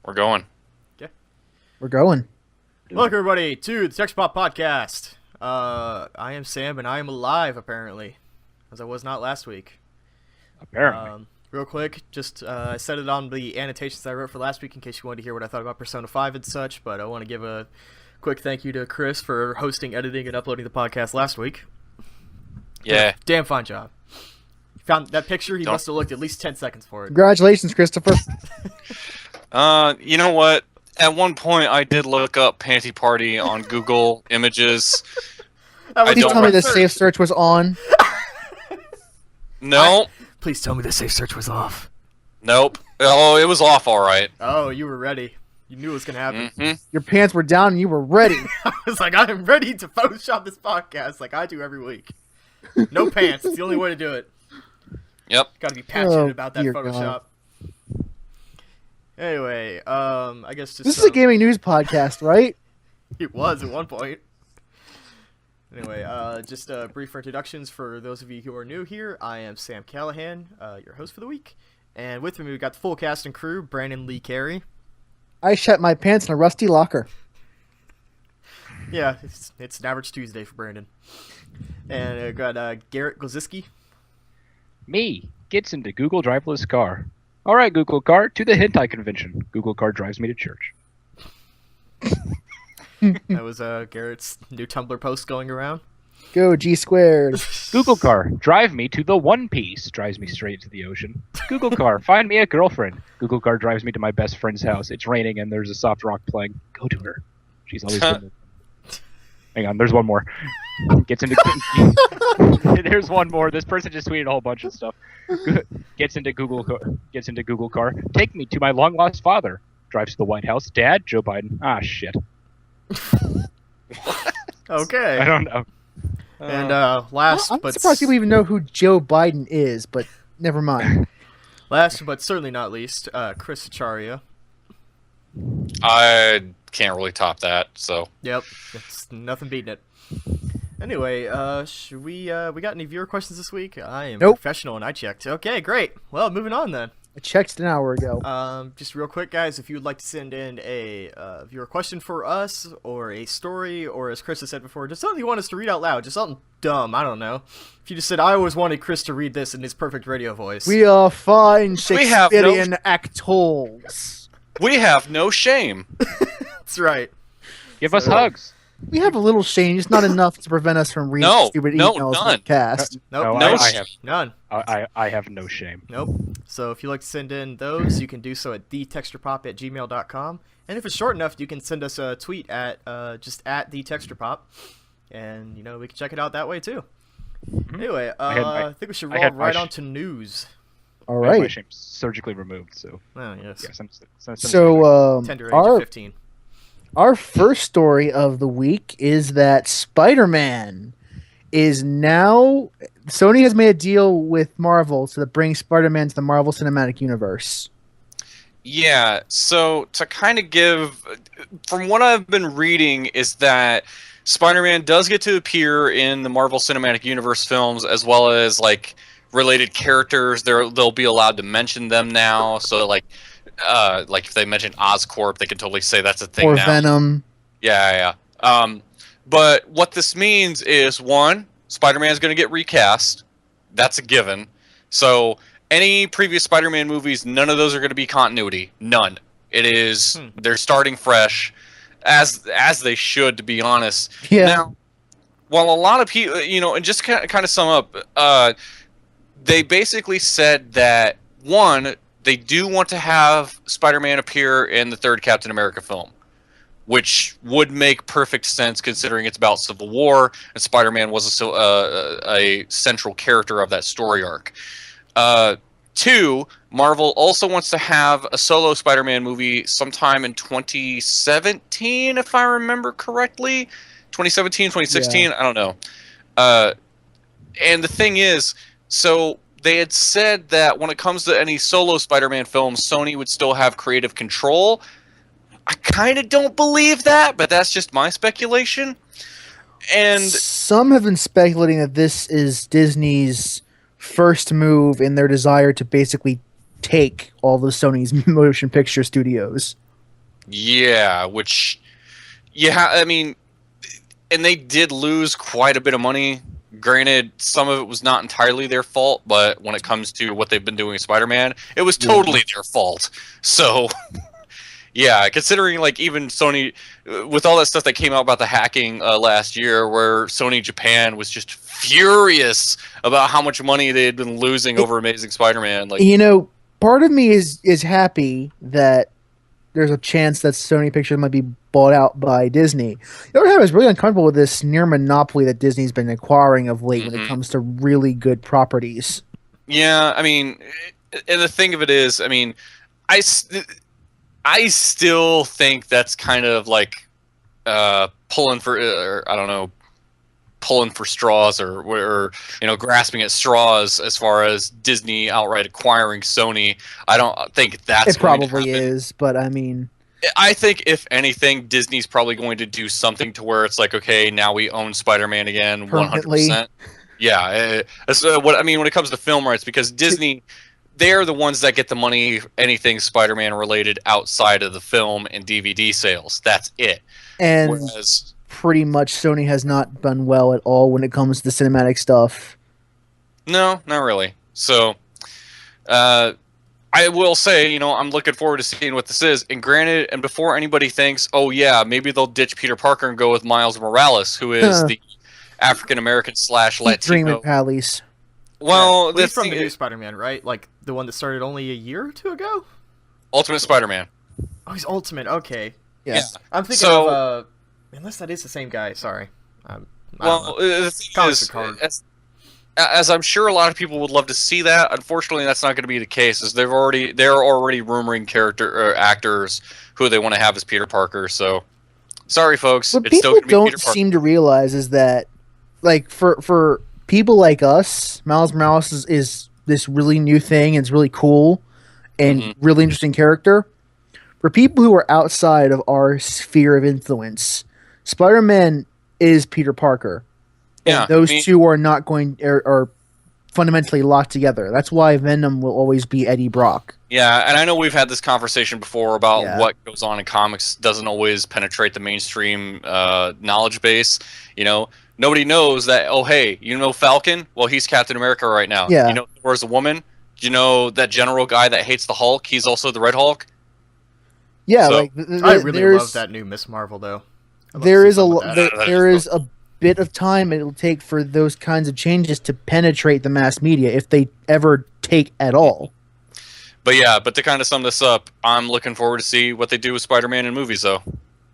We're going. Okay. We're going. Welcome, everybody, to the Texture Pop Podcast. I am Sam, and I am alive, apparently, as I was not last week. Apparently. Real quick, just I said it on the annotations I wrote for last week in case you wanted to hear what I thought about Persona 5 and such, but I want to give a quick thank you to Chris for hosting, editing, and uploading the podcast last week. Yeah. Damn fine job. Found that picture, he must have looked at least 10 seconds for it. Congratulations, Christopher. You know what? At one point, I did look up Panty Party on Google Images. Please tell me the safe search was on. No. Please tell me the safe search was off. Nope. Oh, it was off all right. Oh, you were ready. You knew it was going to happen. Mm-hmm. Your pants were down and you were ready. I was like, I am ready to Photoshop this podcast like I do every week. No pants. It's the only way to do it. Yep. Got to be passionate about that dear Photoshop. God. Anyway, I guess just... This is a gaming news podcast, right? It was at one point. Anyway, just brief introductions for those of you who are new here. I am Sam Callahan, your host for the week. And with me, we've got the full cast and crew, Brandon Lee Carey. I shut my pants in a rusty locker. Yeah, it's an average Tuesday for Brandon. And I've got Garrett Gloziski. Me gets into Google driverless car. All right, Google car, to the hentai convention. Google car drives me to church. That was Garrett's new Tumblr post going around. Go G squared. Google car, drive me to the One Piece. Drives me straight into the ocean. Google car, find me a girlfriend. Google car drives me to my best friend's house. It's raining and there's a soft rock playing. Go to her. She's always been there. Hang on, there's one more. Gets into. There's one more. This person just tweeted a whole bunch of stuff. Gets into Google car. Take me to my long lost father. Drives to the White House. Dad, Joe Biden. Ah, shit. Okay. I don't know. And last I'm but surprised people even know who Joe Biden is, but never mind. last but certainly not least, Chris Acharya. I can't really top that, so. Yep, it's nothing beating it. Anyway, should we got any viewer questions this week? I am Nope. professional and I checked. Okay, great. Well, moving on then. I checked an hour ago. Just real quick, guys, if you would like to send in a viewer question for us, or a story, or as Chris has said before, just something you want us to read out loud, just something dumb, I don't know. If you just said, I always wanted Chris to read this in his perfect radio voice. We are fine We have no- Shakespearean actors. We have no shame. That's right. Give us hugs. We have a little shame, just not enough to prevent us from reading No, stupid no, emails none. from the cast. Nope, No, no, I have none. I have no shame. Nope. So if you'd like to send in those, you can do so at thetexturepop@gmail.com. And if it's short enough, you can send us a tweet at just at thetexturepop. And, you know, we can check it out that way, too. Anyway, I think we should roll right on to news. All I had my right. shame surgically removed, so Oh, yes. yes, So, Tender age of our 15. Our first story of the week is that Spider-Man is now... Sony has made a deal with Marvel to bring Spider-Man to the Marvel Cinematic Universe. Yeah, so to kind of give, from what I've been reading, is that Spider-Man does get to appear in the Marvel Cinematic Universe films, as well as like related characters. They'll be allowed to mention them now. So like if they mention Oscorp, they can totally say that's a thing Or now. Venom. Yeah. But what this means is, one, Spider-Man is going to get recast. That's a given. So any previous Spider-Man movies, none of those are going to be continuity. None. It is they're starting fresh, as they should, to be honest. Yeah. Now, while a lot of people, and just kind of sum up, they basically said that, one, they do want to have Spider-Man appear in the third Captain America film, which would make perfect sense considering it's about Civil War and Spider-Man was a central character of that story arc. Two, Marvel also wants to have a solo Spider-Man movie sometime in 2017, if I remember correctly. 2017, 2016, I don't know. And the thing is, so they had said that when it comes to any solo Spider-Man films, Sony would still have creative control. I kind of don't believe that, but that's just my speculation. And some have been speculating that this is Disney's first move in their desire to basically take all the Sony's motion picture studios. Yeah, which, I mean, and they did lose quite a bit of money. Granted, some of it was not entirely their fault, but when it comes to what they've been doing with Spider-Man, it was totally their fault. So, yeah, considering like even Sony, with all that stuff that came out about the hacking last year, where Sony Japan was just furious about how much money they had been losing over Amazing Spider-Man. Like, You know, part of me is happy that there's a chance that Sony Pictures might be bought out by Disney. The other half is really uncomfortable with this near monopoly that Disney's been acquiring of late when it comes to really good properties. yeah, I mean, and the thing of it is, I mean, I still think that's kind of like pulling for, I don't know, pulling for straws or grasping at straws as far as Disney outright acquiring Sony. I don't think that's It going to probably happen. is, but I mean, I think if anything, Disney's probably going to do something to where it's like, okay, now we own Spider-Man again, Permanently. 100%. Yeah, that's what I mean when it comes to film rights, because Disney, they're the ones that get the money, anything Spider-Man related outside of the film and DVD sales. That's it. and Whereas, pretty much Sony has not done well at all when it comes to cinematic stuff. no, not really. So, I will say, I'm looking forward to seeing what this is. And granted, and before anybody thinks, oh yeah, maybe they'll ditch Peter Parker and go with Miles Morales, who is the African American / Dream Latino. of Pally's. Well, He's that's from the new Spider-Man, right? Like the one that started only a year or two ago. Ultimate Spider-Man. Oh, he's Ultimate. Okay, Yeah. I'm thinking So- of unless that is the same guy. Sorry. I don't Well, know. the thing Comics is, are hard. as I'm sure a lot of people would love to see that, unfortunately, that's not going to be the case. As they're already rumoring character or actors who they want to have as Peter Parker. So, sorry, folks, What it's still people going to be Peter don't Parker. seem to realize is that, like, for people like us, Miles Morales is this really new thing. And it's really cool and Mhm. really interesting character. For people who are outside of our sphere of influence, Spider-Man is Peter Parker. And Yeah, those I mean- two are not going are fundamentally locked together. That's why Venom will always be Eddie Brock. Yeah, and I know we've had this conversation before about Yeah. what goes on in comics doesn't always penetrate the mainstream knowledge base. Nobody knows that. Oh, hey, Falcon? Well, he's Captain America right now. Yeah. Thor's a woman. Do you know that general guy that hates the Hulk? He's also the Red Hulk. Yeah, So- like I really there's, love that new Miss Marvel though. I'd love to There see is a something lo- with there, that. That there is is a bit of time it'll take for those kinds of changes to penetrate the mass media if they ever take at all. But yeah, to kind of sum this up, I'm looking forward to see what they do with Spider-Man in movies, though.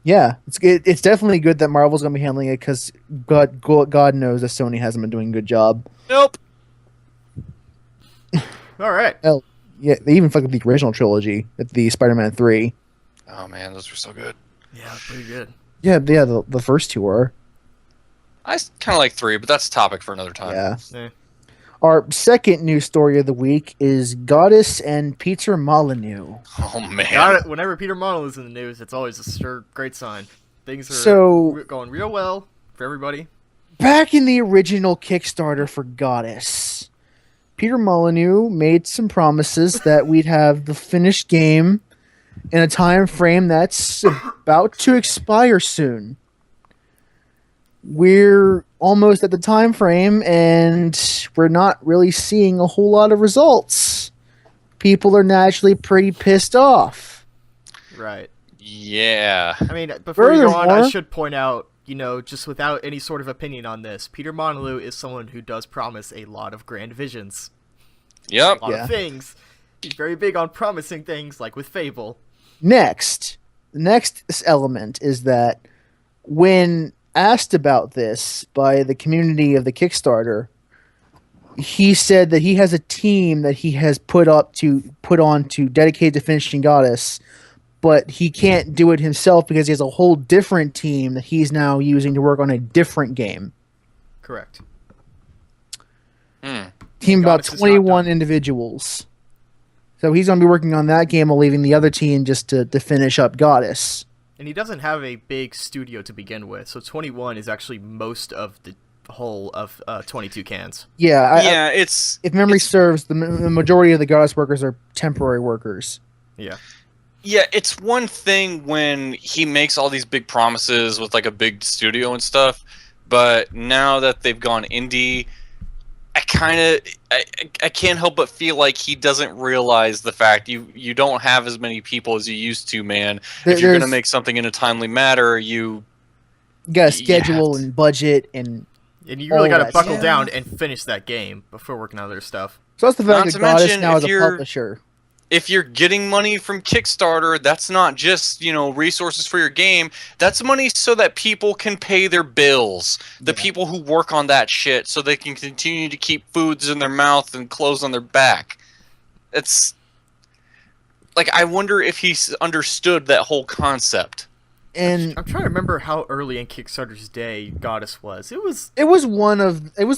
Yeah, it's definitely good that Marvel's going to be handling it because God knows that Sony hasn't been doing a good job. Nope. All right. Yeah, they even fucked up the original trilogy at the Spider-Man 3. Oh man, those were so good. Yeah, pretty good. Yeah, the first two were. I kind of like 3, but that's a topic for another time. Yeah. Yeah. Our second news story of the week is Goddess and Peter Molyneux. Oh man. Got it. Whenever Peter Monell is in the news, it's always a great sign. Things are So- going real well for everybody. Back in the original Kickstarter for Goddess, Peter Molyneux made some promises that we'd have the finished game in a time frame that's about to expire soon. We're almost at the time frame and we're not really seeing a whole lot of results. People are naturally pretty pissed off. Right. Yeah. I mean, before you go on, I Furthermore- should point out, just without any sort of opinion on this, Peter Monalou is someone who does promise a lot of grand visions. Yep. A lot Yeah. of things. He's very big on promising things, like with Fable. The next element is that when asked about this by the community of the Kickstarter, he said that he has a team that he has put on to dedicate to finishing Goddess, but he can't do it himself because he has a whole different team that he's now using to work on a different game. Correct. Team about Goddess is not 21 done. individuals. So he's going to be working on that game while leaving the other team just to finish up Goddess. And he doesn't have a big studio to begin with, so 21 is actually most of the whole of 22 cans. Yeah, Yeah, it's if memory serves, the majority of the Goddess workers are temporary workers. Yeah. Yeah, it's one thing when he makes all these big promises with like a big studio and stuff, but now that they've gone indie, I can't help but feel like he doesn't realize the fact you don't have as many people as you used to, man. If you're gonna There's- make something in a timely manner, You got to You have schedule to- and budget, and And you really all got to that buckle stuff. down and finish that game before working on other stuff. so that's the Not fact to that Goddess mention, now if is a you're- publisher. if you're getting money from Kickstarter, that's not just, resources for your game. That's money so that people can pay their bills. The Yeah. people who work on that shit so they can continue to keep foods in their mouth and clothes on their back. It's like, I wonder if he's understood that whole concept. And I'm trying to remember how early in Kickstarter's day Goddess was. It was it was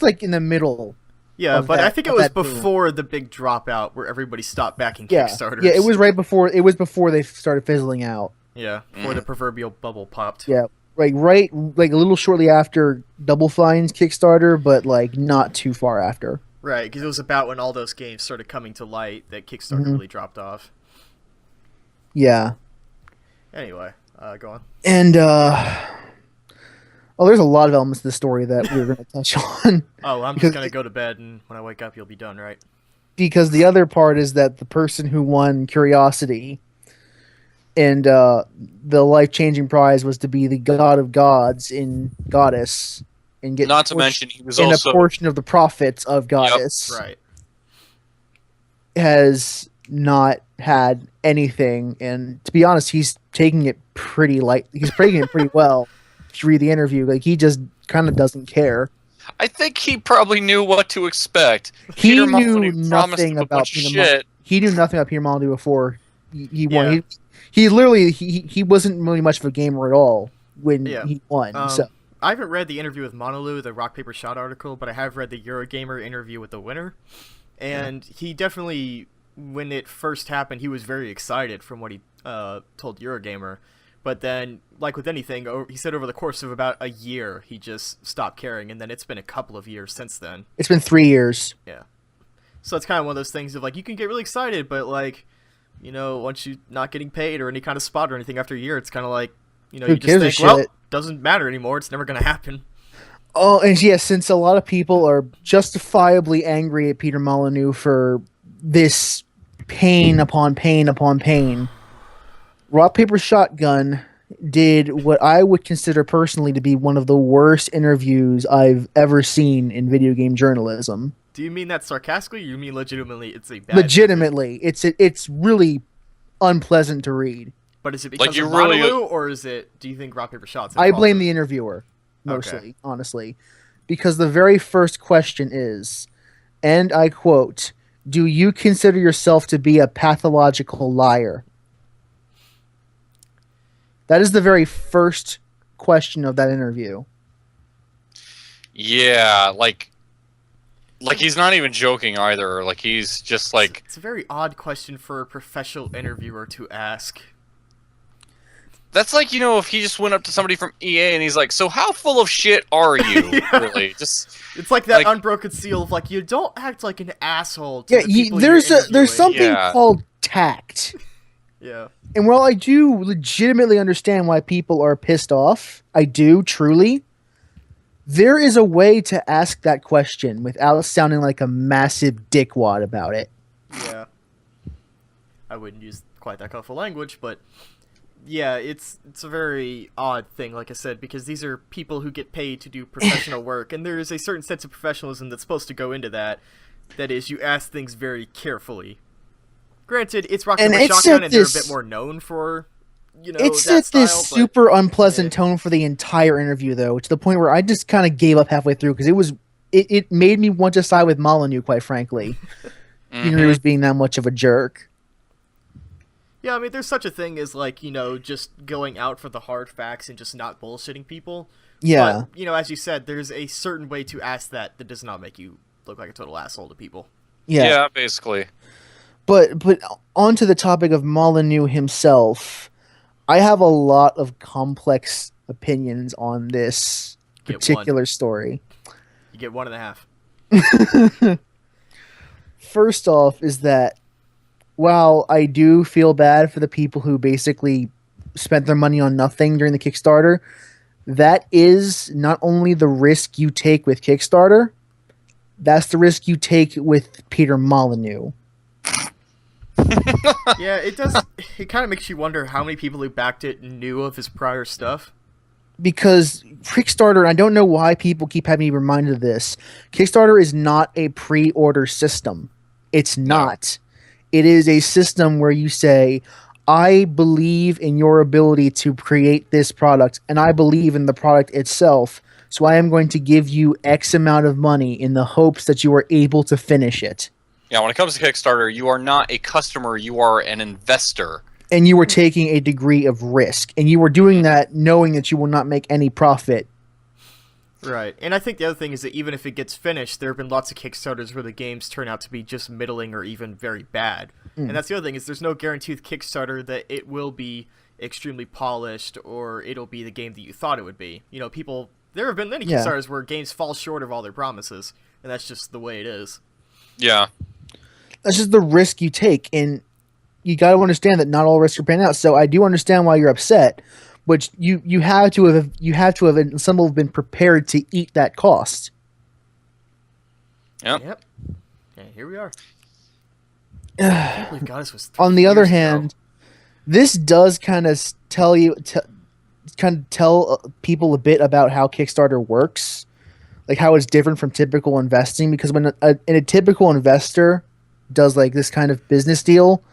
like in the middle. yeah, Of but I that- think it of was that boom. before the big dropout where everybody stopped backing Yeah, Kickstarters. yeah, it was right before. It was before they started fizzling out. Yeah, before the proverbial bubble popped. Yeah, like a little shortly after Double Fine's Kickstarter, but like not too far after. Right, because it was about when all those games started coming to light that Kickstarter Mhm. really dropped off. Yeah, Anyway, go on. and there's a lot of elements to the story that we're going to touch on. Oh, I'm Because- just gonna go to bed, and when I wake up, you'll be done, right? Because the other part is that the person who won Curiosity and the life-changing prize was to be the god of gods in Goddess and get Not to portion- mention, he was and also... a portion of the profits of Goddess Right. has not had anything, and to be honest, he's taking it pretty light. He's taking it pretty well. If you read the interview, like he just kind of doesn't care. I think he probably knew what to expect. He Peter knew Molyneux promised nothing him a about bunch of Peter shit. He knew nothing about Peter Molyneux before he won. Yeah. He literally he wasn't really much of a gamer at all when Yeah. he won. So I haven't read the interview with Monolou, the Rock Paper Shot article, but I have read the Eurogamer interview with the winner, and he definitely, when it first happened, he was very excited from what he told Eurogamer. But then, like with anything, he said over the course of about a year, he just stopped caring, and then it's been a couple of years since then. it's been 3 years. So it's kind of one of those things of like, you can get really excited, but like, once you're not getting paid or any kind of spot or anything after a year, it's kind of like, Who you just gives a think, well, shit? doesn't matter anymore. It's never going to happen. Oh, and yes, since a lot of people are justifiably angry at Peter Molyneux for this pain upon pain upon pain, Rock Paper Shotgun did what I would consider personally to be one of the worst interviews I've ever seen in video game journalism. Do you mean that sarcastically, or you mean legitimately it's a bad interview? Legitimately, it's really unpleasant to read. But is it because you of really- Monolou, or is it, do you think Rock Paper Shots? I blame the interviewer mostly, honestly, because the very first question is, and I quote, "Do you consider yourself to be a pathological liar?" That is the very first question of that interview. Yeah, like he's not even joking either. Like he's just like, It's a very odd question for a professional interviewer to ask. that's like, if he just went up to somebody from EA and he's like, so how full of shit are you? Yeah. Really? Just It's like that Like- unbroken seal of like, you don't act like an asshole to Yeah, the people there's you're there's interviewing. something Yeah. called tact. Yeah. And while I do legitimately understand why people are pissed off, I do truly, there is a way to ask that question without sounding like a massive dickwad about it. Yeah. I wouldn't use quite that colorful language, but yeah, it's a very odd thing, like I said, because these are people who get paid to do professional work, and there is a certain sense of professionalism that's supposed to go into that. That is, you ask things very carefully. Granted, it's Rock And Paper it's Shotgun, at and they're a this- bit more known for, It's that at this style, but- super unpleasant yeah. tone for the entire interview, though, to the point where I just kind of gave up halfway through because it made me want to side with Molyneux, quite frankly. He was being that much of a jerk. Yeah, I mean, there's such a thing as, like, just going out for the hard facts and just not bullshitting people. Yeah. But, as you said, there's a certain way to ask that does not make you look like a total asshole to people. yeah, basically. But onto the topic of Molyneux himself, I have a lot of complex opinions on this Get one. particular story. You get 1.5. First off is that while I do feel bad for the people who basically spent their money on nothing during the Kickstarter, that is not only the risk you take with Kickstarter, that's the risk you take with Peter Molyneux. Yeah, it does. It kind of makes you wonder how many people who backed it knew of his prior stuff. Because Kickstarter, I don't know why people keep having me reminded of this, Kickstarter is not a pre-order system. It's not. It is a system where you say, I believe in your ability to create this product, and I believe in the product itself, so I am going to give you X amount of money in the hopes that you are able to finish it. Yeah, when it comes to Kickstarter, you are not a customer, you are an investor. And you were taking a degree of risk, and you were doing that knowing that you will not make any profit. Right, and I think the other thing is that even if it gets finished, there have been lots of Kickstarters where the games turn out to be just middling or even very bad. And that's the other thing, is there's no guarantee with Kickstarter that it will be extremely polished or it'll be the game that you thought it would be. You know, there have been many Kickstarters where games fall short of all their promises, and that's just the way it is. Yeah. That's just the risk you take, and you got to understand that not all risks are paying out. So I do understand why you're upset, which you have to have and some have been prepared to eat that cost. Yep. And here we are. I can't believe Goddess was 3 On the other years ago. hand, this does kind of tell people a bit about how Kickstarter works, like how it's different from typical investing. Because when a typical investor does like this kind of business deal,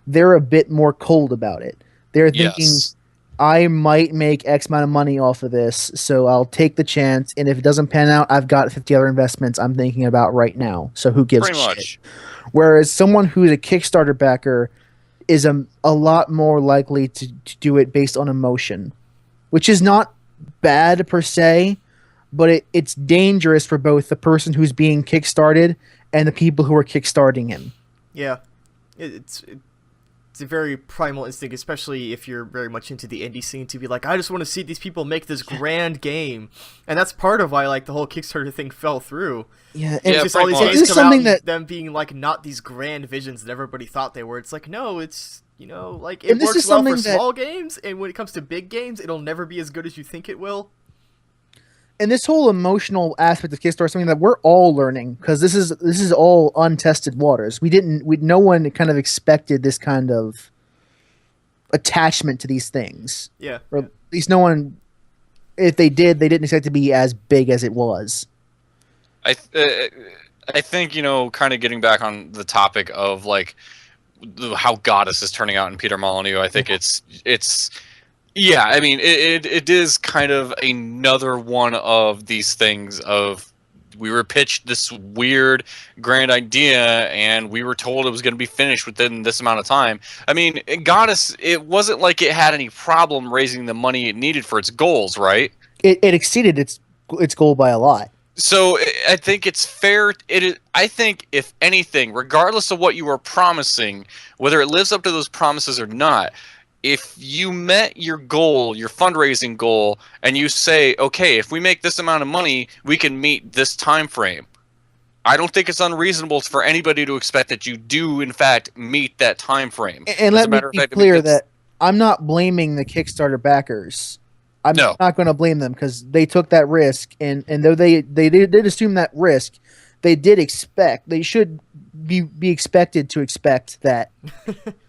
they're a bit more cold about it. They're thinking, Yes. I might make X amount of money off of this, so I'll take the chance. And if it doesn't pan out, I've got 50 other investments I'm thinking about right now. So who gives Pretty a much. shit? Whereas someone who's a Kickstarter backer is a lot more likely to do it based on emotion, which is not bad per se, but it's dangerous for both the person who's being kickstarted and the people who are kickstarting him. Yeah, it's a very primal instinct, especially if you're very much into the indie scene, to be like, I just want to see these people make this grand game, and that's part of why like the whole Kickstarter thing fell through. Yeah, and Yeah, It's just all these pretty much. games This is come out, something and that- them being like not these grand visions that everybody thought they were. It's like, no, it's, you know, like And it this works is well for something that- small games, and when it comes to big games, it'll never be as good as you think it will. and this whole emotional aspect of Kickstarter is something that we're all learning, because this is all untested waters. No one kind of expected this kind of attachment to these things, Yeah. or at least no one. If they did, they didn't expect it to be as big as it was. I think, you know, kind of getting back on the topic of like how Goddess is turning out in Peter Molyneux, I think it's yeah, I mean it is kind of another one of these things of, we were pitched this weird grand idea and we were told it was going to be finished within this amount of time. I mean, Goddess, it wasn't like it had any problem raising the money it needed for its goals, right? It exceeded its goal by a lot. So I think it's fair. I think, if anything, regardless of what you were promising, whether it lives up to those promises or not, if you met your goal, your fundraising goal, and you say, okay, if we make this amount of money, we can meet this time frame, I don't think it's unreasonable for anybody to expect that you do, in fact, meet that time frame. And As a let me matter of be fact, I mean, clear it's- that I'm not blaming the Kickstarter backers. I'm No. not going to blame them, because they took that risk, and though they did assume that risk, they should be expected to expect that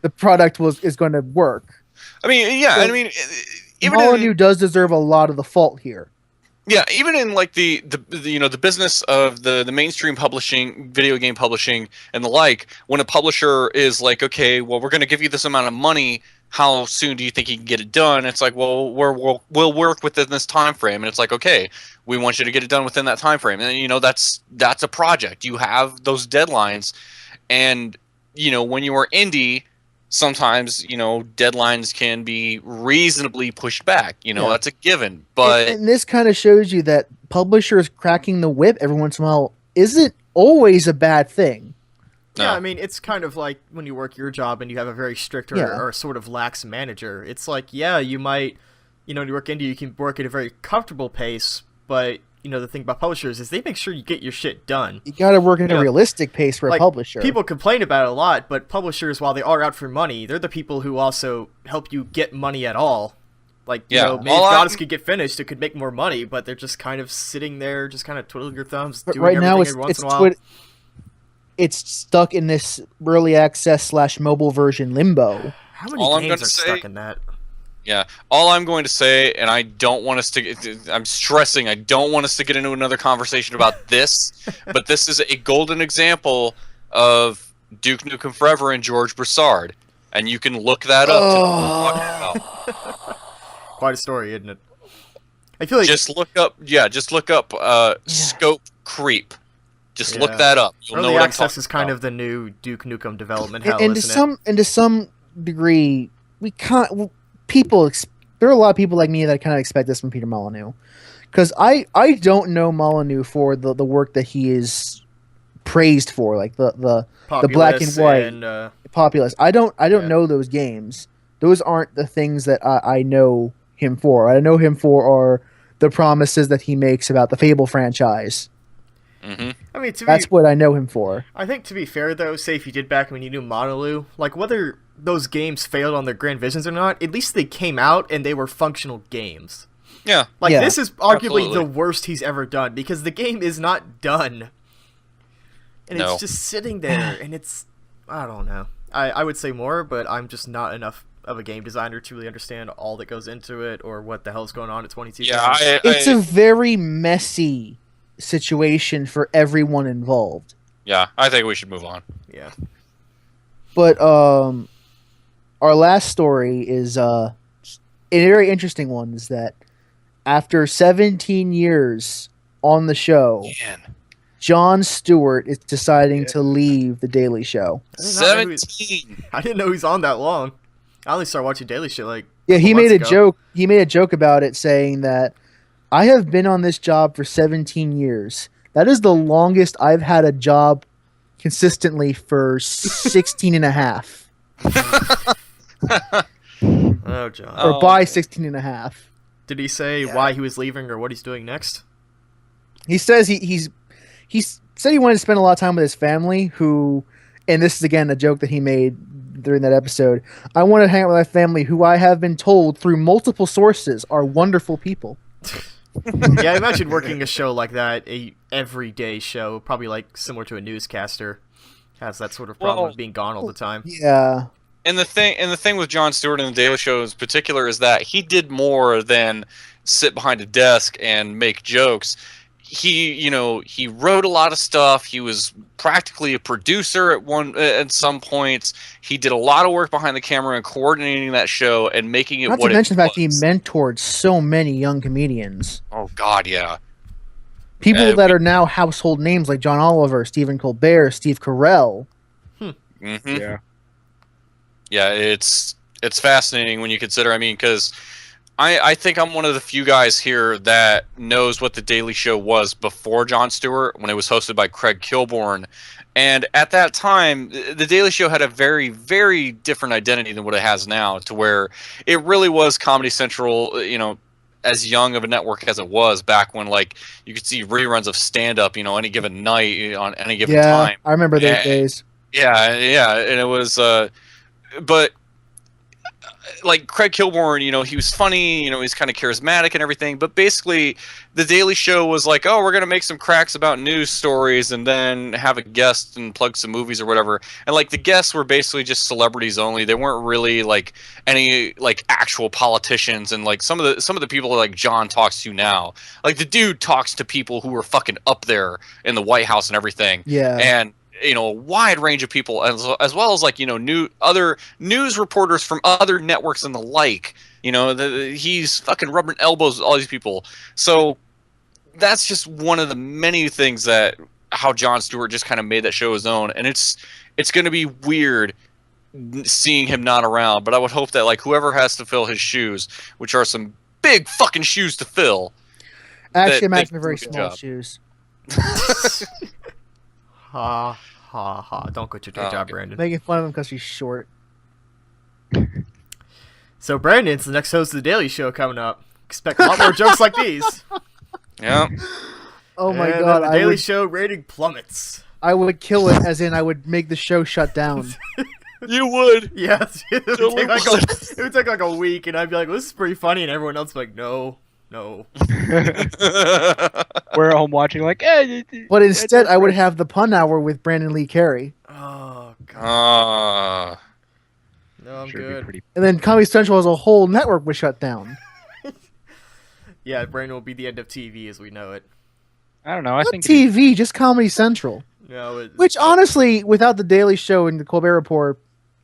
the product is going to work. I mean, yeah, So, I mean, even in- Molyneux does deserve a lot of the fault here. Yeah, even in like the you know, the business of the mainstream publishing, video game publishing, and the like, when a publisher is like, okay, well, we're going to give you this amount of money, how soon do you think you can get it done? It's like, well, we'll work within this time frame, and it's like, okay, we want you to get it done within that time frame, and you know, that's a project. You have those deadlines, and you know, when you are indie, sometimes, you know, deadlines can be reasonably pushed back. You know, Yeah. that's a given, but. And this kind of shows you that publishers cracking the whip every once in a while isn't always a bad thing. No. Yeah, I mean, it's kind of like when you work your job and you have a very strict or sort of lax manager. It's like, yeah, you might, you know, when you work indie, you can work at a very comfortable pace, but the thing about publishers is they make sure you get your shit done. You got to work at a Yeah. realistic pace for a Like, publisher. People complain about it a lot, but publishers, while they are out for money, they're the people who also help you get money at all. Like, Yeah. maybe All if I'm- Goddess could get finished, it could make more money, but they're just kind of sitting there, just kind of twiddling your thumbs, But doing right now, everything every once in a while. It's stuck in this early access / mobile version limbo. How many all I'm games gonna are say- stuck in that? Yeah. All I'm going to say, and I don't want us to. I'm stressing. I don't want us to get into another conversation about this, but this is a golden example of Duke Nukem Forever and George Broussard, and you can look that up. To know what I'm talking about. Quite a story, isn't it? I feel like Just look up. Yeah. Just look up. Scope creep. Just look Yeah. that up. You'll know early what I'm access talking is kind about. of the new Duke Nukem development hell, And to isn't some degree, we can't. There are a lot of people like me that kind of expect this from Peter Molyneux, because I don't know Molyneux for the work that he is praised for, like the it? black and Populous white. and, Populous. I don't Yeah. know those games. Those aren't the things that I know him for. I know him for are the promises that he makes about the Fable franchise. Mm-hmm. I mean, to That's be, what I know him for. I think to be fair though, say if you did back when you knew Monolith, like whether those games failed on their grand visions or not, at least they came out and they were functional games. Yeah. Like Yeah. this is arguably Absolutely. the worst he's ever done because the game is not done, and No. it's just sitting there, and it's I don't know. I would say more, but I'm just not enough of a game designer to really understand all that goes into it or what the hell's going on at 22. Yeah. games. It's a very messy situation for everyone involved. Yeah. I think we should move on. Yeah. But our last story is a very interesting one. Is that after 17 years on the show, Man. Jon Stewart is deciding Yeah. to leave The Daily Show. I did not know he was- 17. I didn't know he was on that long. I only started watching Daily Shit like Yeah, he couple made a months ago. joke. He made a joke about it, saying that I have been on this job for 17 years. That is the longest I've had a job consistently for 16 and a half. Oh, John. Or Oh, by okay. 16 and a half. Did he say why he was leaving or what he's doing next? He says he said he wanted to spend a lot of time with his family, who, and this is again a joke that he made during that episode. I want to hang out with my family, who I have been told through multiple sources are wonderful people. Yeah, I imagine working a show like that, a everyday show, probably like similar to a newscaster, has that sort of problem Well- of being gone all the time. Yeah, And the thing with Jon Stewart and the Daily Show in particular is that he did more than sit behind a desk and make jokes. He wrote a lot of stuff. He was practically a producer at some points. He did a lot of work behind the camera and coordinating that show and making it not what to mention it the fact he was. mentored so many young comedians. Oh God, yeah. People that are now household names like John Oliver, Stephen Colbert, Steve Carell. hmm Yeah. Yeah, it's fascinating when you consider. I mean, because I think I'm one of the few guys here that knows what the Daily Show was before Jon Stewart, when it was hosted by Craig Kilborn. And at that time, the Daily Show had a very, very different identity than what it has now, to where it really was Comedy Central, as young of a network as it was back when, like, you could see reruns of stand-up, any given night on any given Yeah, time. I remember those Yeah. days. Yeah, and it was, but like Craig Kilborn, he was funny, he's kind of charismatic and everything, but basically the Daily Show was like, oh, we're going to make some cracks about news stories and then have a guest and plug some movies or whatever. And like the guests were basically just celebrities only. They weren't really like any like actual politicians, and like some of the people like John talks to now. Like the dude talks to people who were fucking up there in the White House and everything. Yeah. And a wide range of people, as well as like other news reporters from other networks and the like. He's fucking rubbing elbows with all these people. So that's just one of the many things that how Jon Stewart just kind of made that show his own, and it's going to be weird seeing him not around. But I would hope that like whoever has to fill his shoes, which are some big fucking shoes to fill. Actually, that imagine they the very do a good small job. shoes. Ha ha ha! Don't quit your day Oh, job, okay. Brandon. Making fun of him because he's short. So Brandon's the next host of the Daily Show coming up. Expect a lot more jokes like these. Yeah. Oh my And god, then the Daily Show rating plummets. I would kill it, as in I would make the show shut down. You would. Yeah, it would, Totally would. it would take like a week, and I'd be like, well, "This is pretty funny," and everyone else would be like, "No, no." We're at home watching like, But instead, I would have the pun hour with Brandon Lee Carey. Oh god, Ah. no, I'm Sure be good. pretty- And then Comedy Central as a whole network was shut down. Yeah, Brandon will be the end of TV as we know it. I don't know. I Not think TV, just Comedy Central. No, Which, honestly, without the Daily Show and the Colbert Report,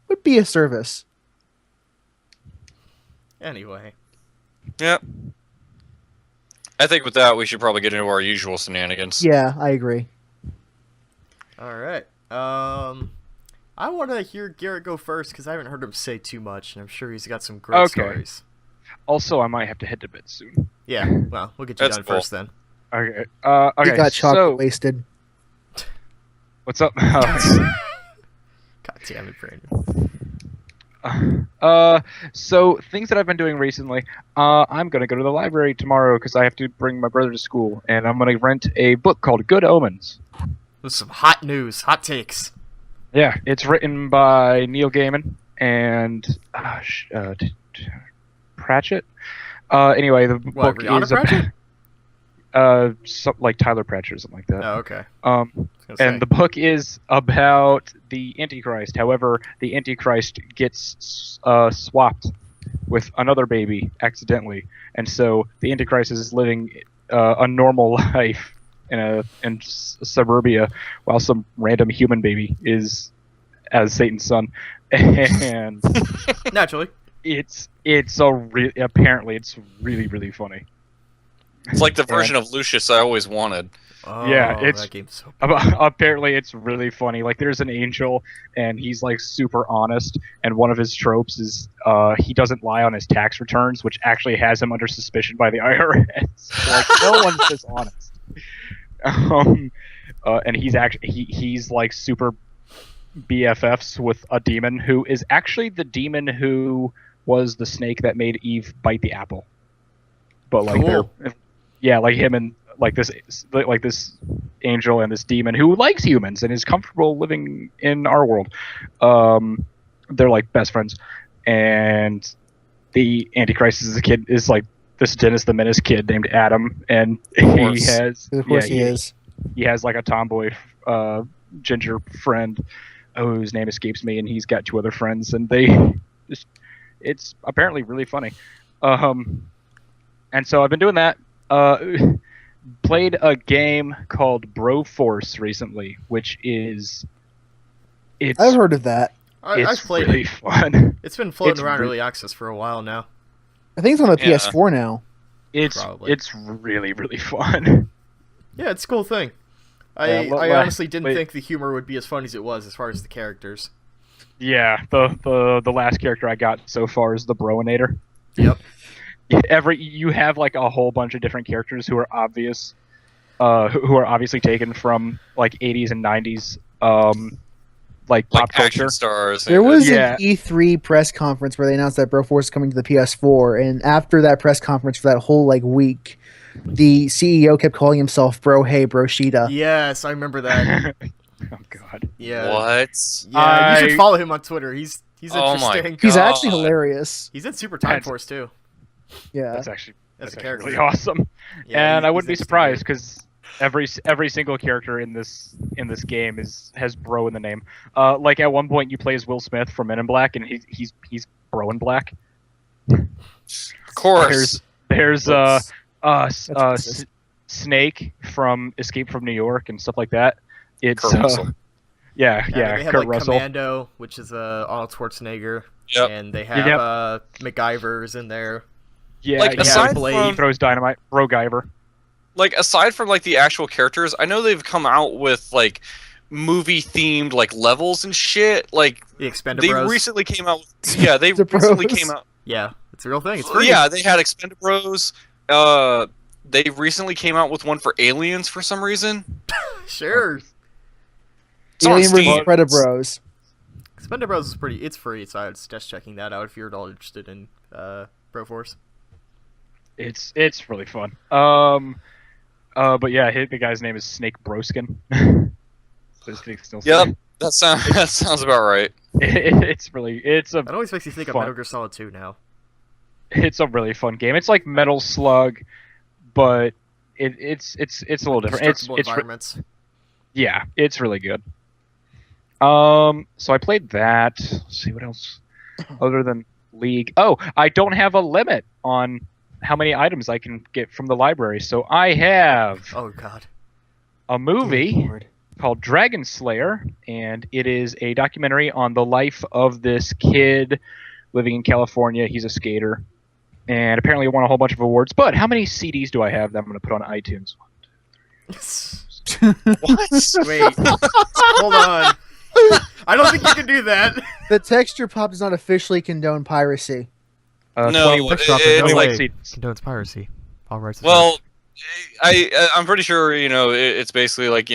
would be a service. anyway. Yep. I think with that, we should probably get into our usual shenanigans. Yeah, I agree. All right. I want to hear Garrett go first because I haven't heard him say too much, and I'm sure he's got some great Okay. stories. Also, I might have to head to bed soon. Yeah. Well, we'll get you That's done cool. first then. Okay. He Okay. got chocolate So, wasted. what's up? God damn it, Brandon. So things that I've been doing recently. I'm gonna go to the library tomorrow because I have to bring my brother to school, and I'm gonna rent a book called Good Omens. There's some hot news, hot takes. Yeah, it's written by Neil Gaiman and Pratchett. Anyway, the What, book Rihanna is Pratchett? like Tyler Pratchett or something like that. Oh, okay. And the book is about the Antichrist. However, the Antichrist gets swapped with another baby accidentally, and so the Antichrist is living a normal life in suburbia, while some random human baby is as Satan's son, and Naturally. apparently it's really funny. It's like the version of Lucius I always wanted. Oh, Yeah, it's- that game's so Apparently it's really funny. Like there's an angel and he's like super honest, and one of his tropes is he doesn't lie on his tax returns, which actually has him under suspicion by the IRS. So, like no one's this honest. And he's like super BFFs with a demon who is actually the demon who was the snake that made Eve bite the apple. But like Cool. like him and like this angel and this demon who likes humans and is comfortable living in our world. They're like best friends, and the Antichrist is like this Dennis the Menace kid named Adam, and course. He is. he has like a tomboy ginger friend whose name escapes me, and he's got two other friends, and it's apparently really funny. And so I've been doing that. Played a game called Broforce recently, which is I've heard of that. I've it's played really it. fun. It's been floating it's around re- early access for a while now. I think it's on the Yeah. PS4 now. Probably. It's really fun. Yeah, it's a cool thing. Yeah, I honestly didn't wait. think the humor would be as funny as it was as far as the characters. Yeah, the last character I got so far is the Broinator. Yep. You have like a whole bunch of different characters who are obvious, who are obviously taken from like 80s and 90s, like pop Like action culture. stars. There was Yeah. an E3 press conference where they announced that Broforce is coming to the PS4, and after that press conference for that whole like week, the CEO kept calling himself Bro Hey Broshita. Yes, I remember that. Oh god. Yeah. What? Yeah, you I- should follow him on Twitter. He's Oh my interesting. He's God. actually hilarious. He's in Super Time That's- Force too. Yeah. That's actually As a actually character. really awesome. Yeah, And I wouldn't be he's surprised because every single character in this game has bro in the name. Like at one point you play as Will Smith from Men in Black, and he's bro in black. Of course. There's That's racist. Snake from Escape from New York and stuff like that. It's Kurt Russell. Yeah, they have Kurt like Russell. Commando, which is Arnold Schwarzenegger, Yep. and they have Yep. MacGyver's in there. Yeah, Like, yeah, aside Blade. he from throws dynamite. Brogiver. like aside from like the actual characters, I know they've come out with like movie themed like levels and shit. Like The they Expendables. recently came out with, yeah, they The recently Bros. came out. Yeah, it's a real thing. It's free. Yeah, they had Expendabros. They recently came out with one for Aliens for some reason. Sure. It's on Alien vs. Steam. Predator Bros. Expendables is pretty. It's free, so I'd suggest checking that out if you're at all interested in Broforce. It's really fun. But yeah, the guy's name is Snake Broskin. So still Yep, that sounds about right. It's a That always makes you think of fun. Metal Gear Solid 2 now. It's a really fun game. It's like Metal Slug, but it's a little different. Destructible It's environments. yeah, it's really good. So I played that. Let's see what else other than League. Oh, I don't have a limit on how many items I can get from the library. So I have Oh god. a movie Lord. called Dragon Slayer, and it is a documentary on the life of this kid living in California. He's a skater, and apparently won a whole bunch of awards. But how many CDs do I have that I'm going to put on iTunes? What? Wait. Hold on. I don't think you can do that. The texture pop does not officially condone piracy. No, 21 it's like- CDs. Condones piracy. All rights. Well, I'm pretty sure it's basically like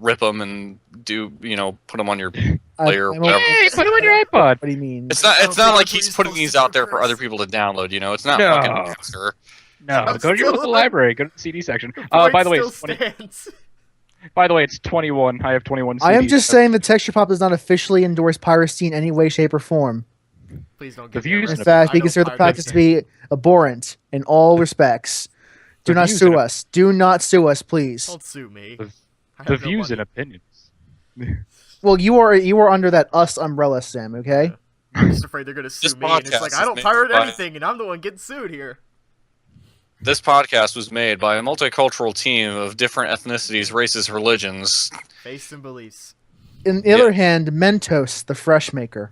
rip them and do put them on your player. Or whatever. Hey, put them on your iPod. What do you mean? It's not Sounds like like he's please putting don't these out there support for other us. people to download. It's not No. fucking Napster. No, I'm go to your still- local library. Go to the CD section. Point By the way, still it's 20, stands. by the way, it's 21. I have 21 CDs. I am just saying the texture pop does not officially endorse piracy in any way, shape, or form. Please don't The get me views In arrested. fact, I we don't consider the pirate practice to games. be abhorrent in all respects. Do The not views sue in a- us. Do not sue us, please. Don't sue me. The- I The have no views money. and opinions. Well, you are under that us umbrella, Sam. Okay. I'm just afraid they're gonna sue This me, and it's podcast like is I don't made pirate by- anything, and I'm the one getting sued here. This podcast was made by a multicultural team of different ethnicities, races, religions. Faiths and beliefs. In the other hand, Mentos, the fresh maker.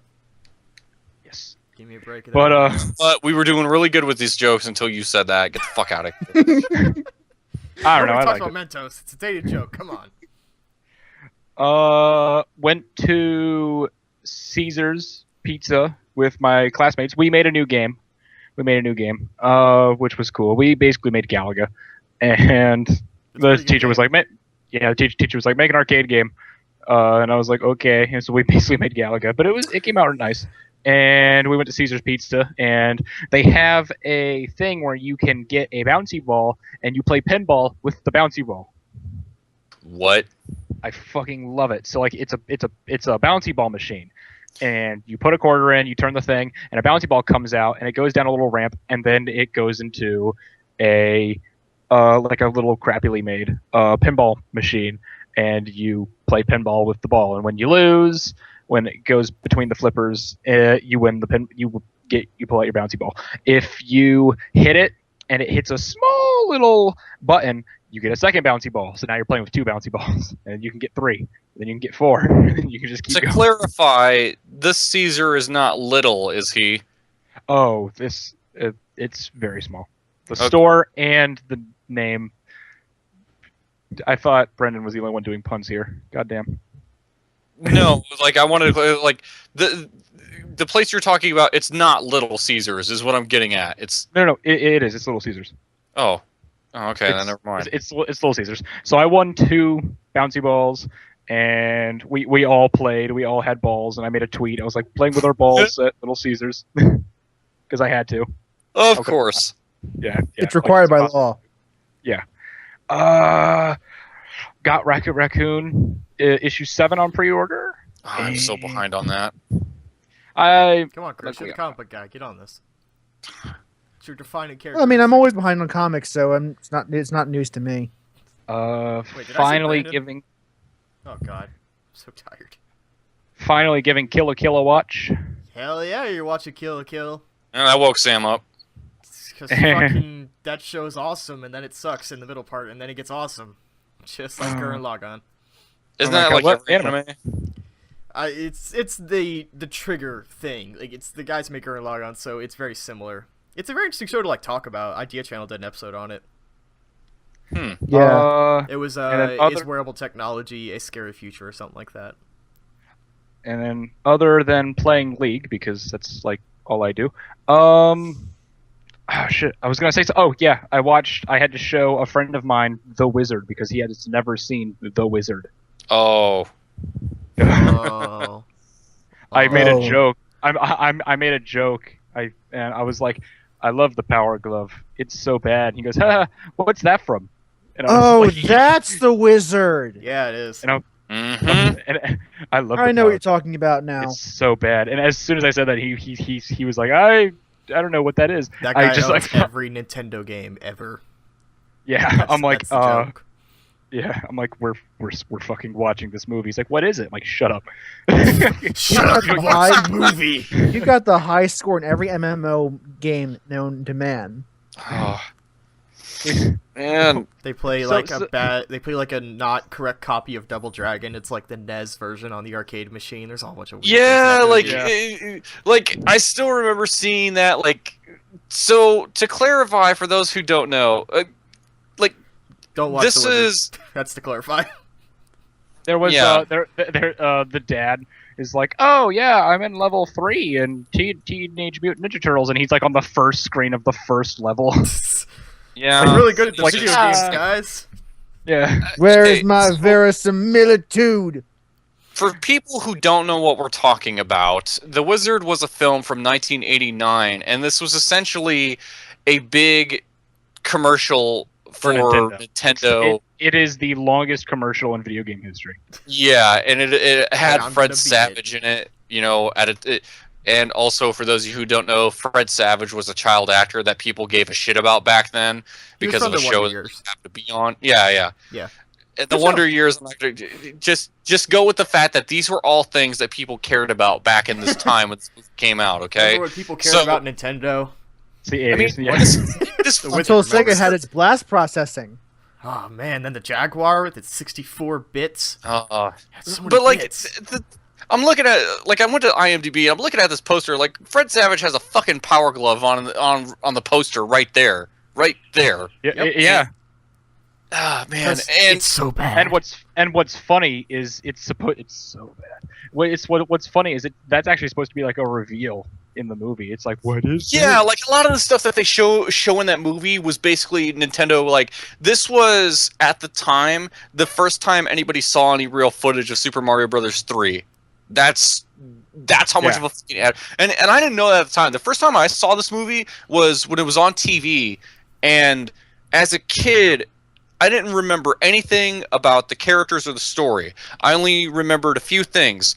Yes. Give me a break. of But that. But we were doing really good with these jokes until you said that. Get the fuck out of here. I don't know. Nobody I talks like about it. Mentos. It's a dated joke. Come on. Went to Caesar's Pizza with my classmates. We made a new game. Which was cool. We basically made Galaga, and It's a the pretty good teacher was game. like, the teacher was like, make an arcade game. And I was like, okay. And so we basically made Galaga, but it came out nice. And we went to Caesar's Pizza, and they have a thing where you can get a bouncy ball, and you play pinball with the bouncy ball. What? I fucking love it. So like, it's a bouncy ball machine, and you put a quarter in, you turn the thing, and a bouncy ball comes out, and it goes down a little ramp, and then it goes into a like a little crappily made pinball machine, and you play pinball with the ball, and when you lose, when it goes between the flippers, you win the pin. You pull out your bouncy ball. If you hit it and it hits a small little button, you get a second bouncy ball. So now you're playing with two bouncy balls, and you can get three. Then you can get four. And you can just keep To going. clarify, this Caesar is not little, is he? Oh, this it's very small. The Okay. store and the name. I thought Brendan was the only one doing puns here. Goddamn. No, like I wanted to like the place you're talking about. It's not Little Caesars, is what I'm getting at. It's No, it is. It's Little Caesars. oh, okay, then It's- never mind. It's Little Caesars. So I won 2 bouncy balls, and we all played. We all had balls, and I made a tweet. I was like, playing with our balls at Little Caesars, because I had to. Of okay. course. Yeah, It's required by law. Got Rocket Raccoon issue 7 on pre-order. Oh, I'm so behind on that. Come on, Chris. Look, You're the comic book guy. Get on this. It's your defining character. Well, I mean, I'm always behind on comics, so it's not news to me. Wait, did I say Finally Brandon? giving Oh God, I'm so tired. Kill a Kill a watch. Hell yeah, you're watching Kill la Kill. And I woke Sam up. Because fucking that show's awesome, and then it sucks in the middle part, and then it gets awesome. Just like Gurren Lagann. Isn't Oh my that God, like what every anime? anime? It's the trigger thing. Like it's the guys make Gurren Lagann, so it's very similar. It's a very interesting show to like talk about. Idea Channel did an episode on it. Yeah. It was And then is other- wearable technology a scary future or something like that. And then other than playing League, because that's like all I do. Shit. I was gonna say. Oh yeah, I had to show a friend of mine The Wizard because he had never seen The Wizard. Oh, Oh. I made a Oh. joke. I made a joke. I was like, I love the Power Glove. It's so bad. He goes, "Ha, what's that from?" And I was Oh, like, that's the wizard. Yeah, it is. And Mhm. and I love. I know what you're talking about now. It's so bad. And as soon as I said that, he was like, I don't know what that is. That guy I just owns like, every Nintendo game ever. yeah. That's- I'm like, that's the joke. yeah. I'm like, we're fucking watching this movie. He's like, what is it? I'm like, shut up. Shut up and watch the movie. You got the high score in every MMO game known to man. Oh. Man, They play So- like so- They play like a not correct copy of Double Dragon. It's like the NES version on the arcade machine. There's a whole bunch of weird yeah, things like, that go- like I still remember seeing that. Like, so to clarify for those who don't know, don't watch this the Wizard. is That's to clarify. There was Yeah. the dad is like, oh yeah, I'm in level 3 in Teenage Mutant Ninja Turtles, and he's like on the first screen of the first level. yeah, I'm really good at the like, video ah. games, guys. Yeah. Where Okay, is my so verisimilitude? for people who don't know what we're talking about, The Wizard was a film from 1989, and this was essentially a big commercial for Nintendo. It is the longest commercial in video game history. Yeah, and it had And I'm Fred gonna beat Savage in it. You know, and also for those of you who don't know, Fred Savage was a child actor that people gave a shit about back then He was because of from a the show Wonder that Years. he happened to be on. Yeah. Yeah. The Good Wonder Years, just go with the fact that these were all things that people cared about back in this time when this movie came out. Okay, Remember when people cared So- about Nintendo? It's the I mean, 80s. yeah. this The Until Wizard Sega had its blast processing. Oh man, then the Jaguar with its 64 bits. Had so many but like, bits. I'm looking at I went to IMDb and I'm looking at this poster. Like Fred Savage has a fucking Power Glove on the poster right there. Yeah, Yep. yeah. Ah man, 'Cause and it's so bad. And what's funny is it's so bad. What's funny is that's actually supposed to be like a reveal in the movie. It's like, what is yeah, this? like a lot of the stuff that they show in that movie was basically Nintendo. Like this was at the time the first time anybody saw any real footage of Super Mario Brothers 3. That's how much Yeah. of a fucking ad. And I didn't know that at the time. The first time I saw this movie was when it was on TV, and as a kid, I didn't remember anything about the characters or the story. I only remembered a few things.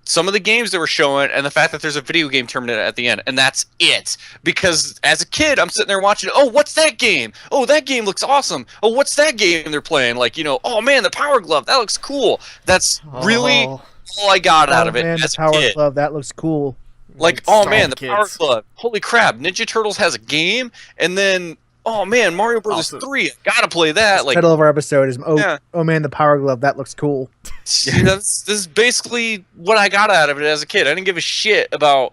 Some of the games they were showing, and the fact that there's a video game terminal at the end, and that's it. Because as a kid, I'm sitting there watching, oh, what's that game? Oh, that game looks awesome. Oh, what's that game they're playing? Like, oh man, the Power Glove, that looks cool. That's really Oh, all I got out of it man, as the Power a kid. Glove, that looks cool. Like, it's oh so man, the kids. Power Glove. Holy crap, Ninja Turtles has a game, and then oh man, Mario Bros. Also- 3, gotta play that. Like, Title of our episode is Yeah. oh man, the Power Glove, that looks cool. this is basically what I got out of it as a kid. I didn't give a shit about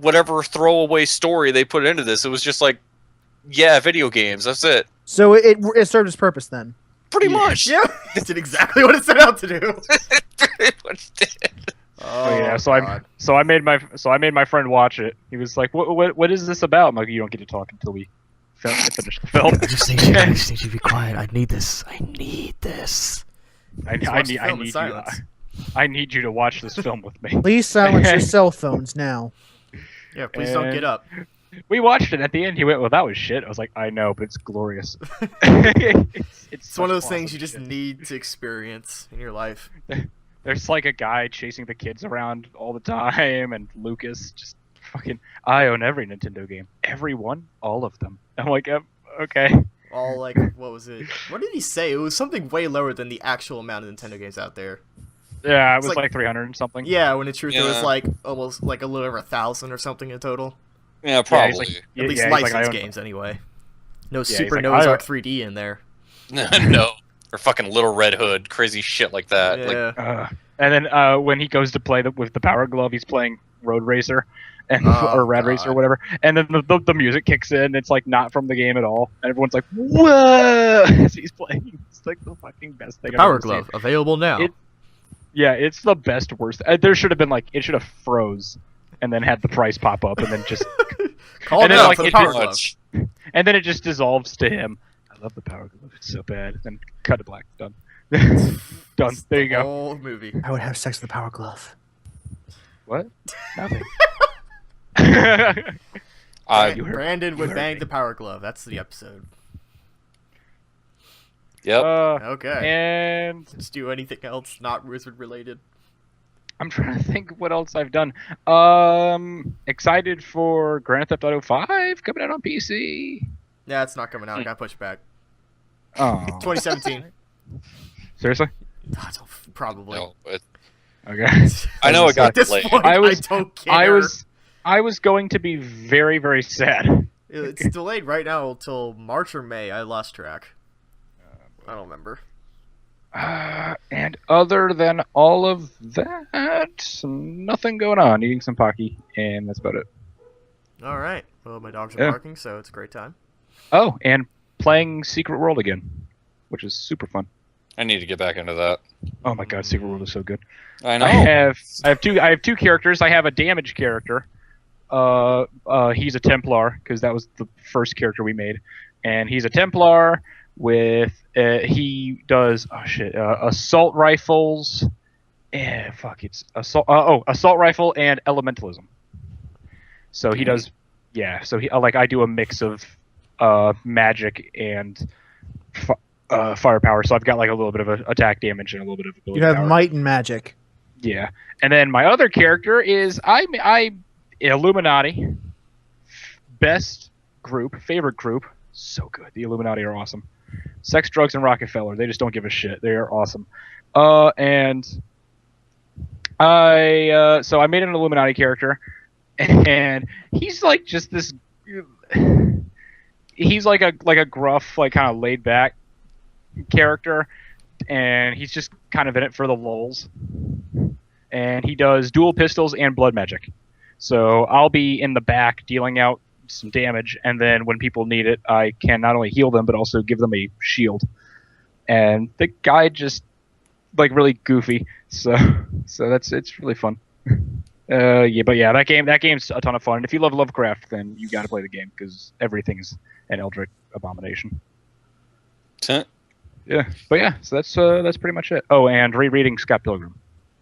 whatever throwaway story they put into this. It was just like, yeah, video games. That's it. So it served its purpose then. Pretty much. Yeah, it did exactly what it set out to do. Pretty much did. Oh yeah, God. so I made my friend watch it. He was like, "What is this about?" I'm like, "You don't get to talk until we finish the film." I just need you to be quiet. I need this. I need this. I watch the need film in you. silence. I need you to watch this film with me. Please silence your cell phones now. Yeah, please don't get up. We watched it at the end. He went, "Well, that was shit." I was like, "I know, but it's glorious." it's It's one of those such things you awesome just shit. need to experience in your life. There's like a guy chasing the kids around all the time, and Lucas just fucking. I own every Nintendo game, every one, all of them. I'm like, okay. All like, what was it? What did he say? It was something way lower than the actual amount of Nintendo games out there. Yeah, it It's was like- like 300 and something. Yeah, when in truth it was Yeah. like almost like a little over 1,000 or something in total. Yeah, Yeah, he's probably. like- At least he's licensed I own- games anyway. No he's Super like, Nose I- Arc 3D in there. No. Or fucking Little Red Hood, crazy shit like that. Like, Yeah. And then when he goes to play with the Power Glove, he's playing Road Racer, and Oh, or Rad Racer God. or whatever. And then the music kicks in. It's like not from the game at all, and everyone's like, "Whoa!" as he's playing. It's like the fucking best thing. I've Power ever seen. Glove available now. It- Yeah, it's the best worst. There should have been like it should have froze, and then had the price pop up, and then just Call and it then, out like, for the it Power did- Glove. much. and then it just dissolves to him. I love the Power Glove. It's so bad. Then cut to black. Done. Done. There you go. Whole movie. I would have sex with the Power Glove. What? Nothing. I You heard- Brandon you would heard bang me. the Power Glove. That's the episode. Yep. Okay. And Did you do anything else not wizard related? I'm trying to think what else I've done. Excited for Grand Theft Auto 5 coming out on PC. Yeah, it's not coming out. Got pushed back. Oh, 2017. seriously? Probably. No, Okay. I know it got At this delayed. point, I was- don't care. I was going to be very, very sad. It's delayed right now until March or May. I lost track. I don't remember. And other than all of that, nothing going on. Eating some Pocky, and that's about it. All right. Well, my dogs are Yeah. barking, so it's a great time. Oh, and playing Secret World again, which is super fun. I need to get back into that. Oh my god, Secret World is so good. I know. I have two characters. I have a damage character. He's a Templar because that was the first character we made, and he's a Templar with he does assault rifles. It's assault rifle and elementalism. So he does, So he I do a mix of magic and firepower. So I've got like a little bit of attack damage and a little bit of ability You have power. might and magic. Yeah, and then my other character is I Illuminati, favorite group, so good. The Illuminati are awesome. Sex, drugs, and Rockefeller. They just don't give a shit. They are awesome. And so I made an Illuminati character, and he's like just this. He's like a gruff, like kind of laid back character, and he's just kind of in it for the lulz. And he does dual pistols and blood magic. So I'll be in the back dealing out some damage, and then when people need it, I can not only heal them but also give them a shield. And the guy just like really goofy, so it's really fun. That game's a ton of fun. And if you love Lovecraft, then you got to play the game because everything's an Eldritch abomination. Yeah, but yeah, so that's pretty much it. Oh, and rereading Scott Pilgrim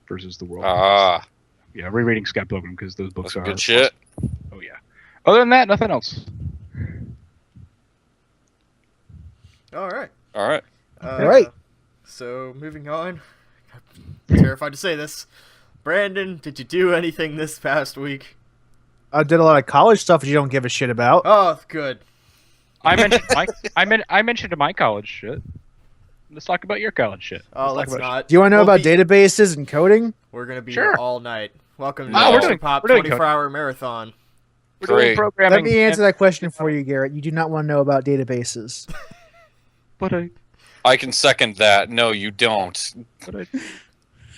versus the World. Yeah, rereading Scott Pilgrim because those books That's are good shit. Oh yeah. Other than that, nothing else. All right. All right. All right. So moving on. I'm terrified to say this. Brandon, did you do anything this past week? I did a lot of college stuff that you don't give a shit about. Oh, good. I mentioned my college shit. Let's talk about your college shit. Oh, Let's let's talk about not. Do you want to know We'll about be- databases and coding? We're gonna be Sure. here all night. Welcome to Oh, the we're Extra doing- Pop we're doing 24-hour marathon. We're doing Great. programming. Let me answer that question for you, Garrett. You do not want to know about databases. But I can second that. No, you don't.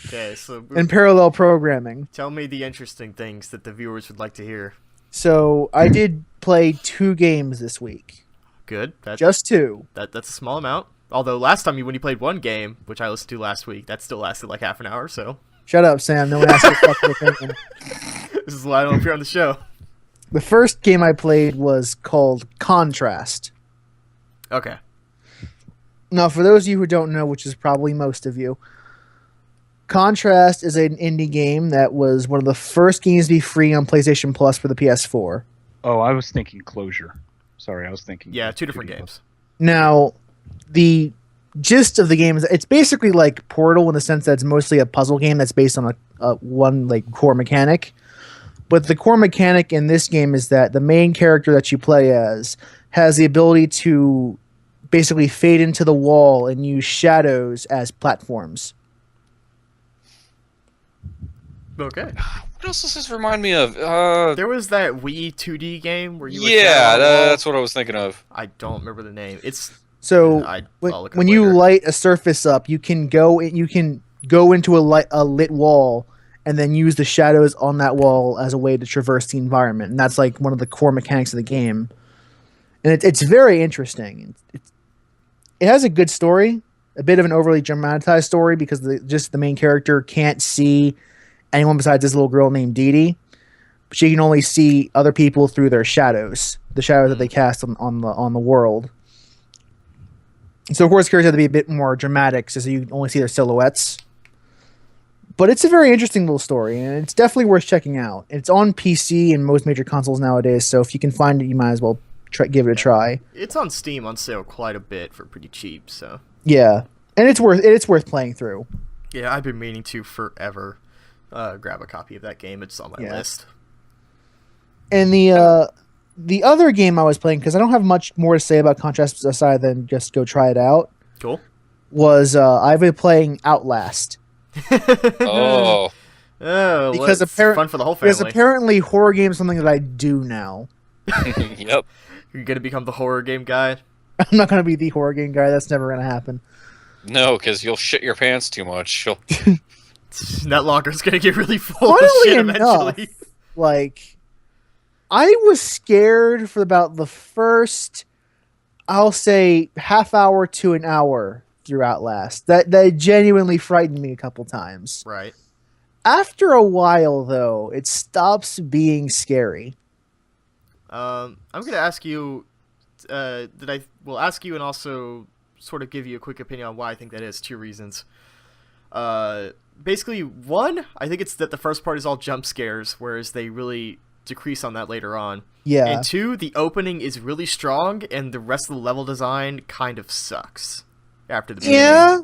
Okay, so And parallel programming. tell me the interesting things that the viewers would like to hear. So I did play 2 games this week. Good. That's Just 2. that's a small amount. Although last time when you played one game, which I listened to last week, that still lasted like half an hour. So Shut up, Sam. No one asked your fucking opinion. this is why I don't appear on the show. The first game I played was called Contrast. Okay. Now, for those of you who don't know, which is probably most of you, Contrast is an indie game that was one of the first games to be free on PlayStation Plus for the PS4. Oh, I was thinking Closure. Sorry, I was thinking. Yeah, two different 2D. games. Now, the gist of the game is it's basically like Portal in the sense that it's mostly a puzzle game that's based on a one like core mechanic. But the core mechanic in this game is that the main character that you play as has the ability to basically fade into the wall and use shadows as platforms. Okay. What else does this remind me of? There was that Wii 2D game where you would Yeah, shadow on the wall. that's what I was thinking of. I don't remember the name. It's So I'll look it when up you later. light a surface up, you can go into a lit wall and then use the shadows on that wall as a way to traverse the environment. And that's like one of the core mechanics of the game. And it's very interesting. It has a good story, a bit of an overly dramatized story because the main character can't see anyone besides this little girl named Dee Dee. She can only see other people through their shadows, the shadows that they cast on the world. So of course characters have to be a bit more dramatic so you can only see their silhouettes. But it's a very interesting little story, and it's definitely worth checking out. It's on PC and most major consoles nowadays, so if you can find it, you might as well give it a try. It's on Steam on sale quite a bit for pretty cheap. So Yeah, and it's worth playing through. Yeah, I've been meaning to forever grab a copy of that game. It's on my list. And the other game I was playing, because I don't have much more to say about Contrast aside than just go try it out, Cool. was I've been playing Outlast. Oh, Oh, Because it's fun for the whole Because family. apparently horror games is something that I do now. yep. You're gonna become the horror game guy. I'm not going to be the horror game guy. That's never going to happen. No, because you'll shit your pants too much. You'll... That locker's gonna get really full of Funnily shit enough, eventually. like, I was scared for about the first, I'll say, half hour to an hour through Outlast. That genuinely frightened me a couple times. Right. After a while, though, it stops being scary. I'm gonna ask you. Will ask you and also sort of give you a quick opinion on why I think that is. 2 reasons. Basically, one, I think it's that the first part is all jump scares, whereas they really decrease on that later on. Yeah. And 2, the opening is really strong, and the rest of the level design kind of sucks after the beginning. Yeah.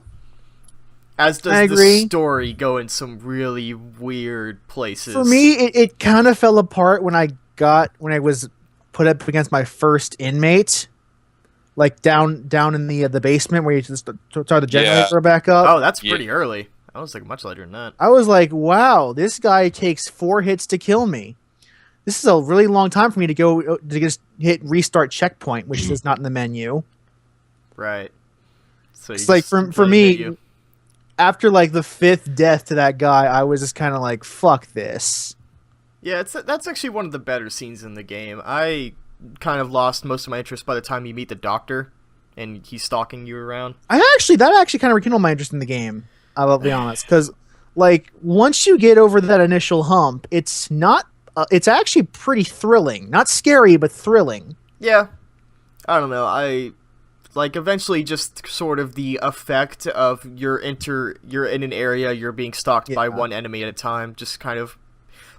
As I does the agree. story go in some really weird places. For me, it kind of fell apart when I was put up against my first inmate, like down in the basement where you just start the generator back up. Oh, that's Yeah. pretty early. I was like much later than that. I was like, wow, this guy takes 4 hits to kill me. This is a really long time for me to go to just hit restart checkpoint, which is not in the menu. Right. So It's like for me, after like the 5th death to that guy, I was just kind of like, fuck this. Yeah, that's actually one of the better scenes in the game. I kind of lost most of my interest by the time you meet the doctor, and he's stalking you around. That actually kind of rekindled my interest in the game. I'll be honest, because like once you get over that initial hump, it's not. It's actually pretty thrilling. Not scary, but thrilling. Yeah, I don't know. I like eventually just sort of the effect of you're in an area, you're being stalked by one enemy at a time. Just kind of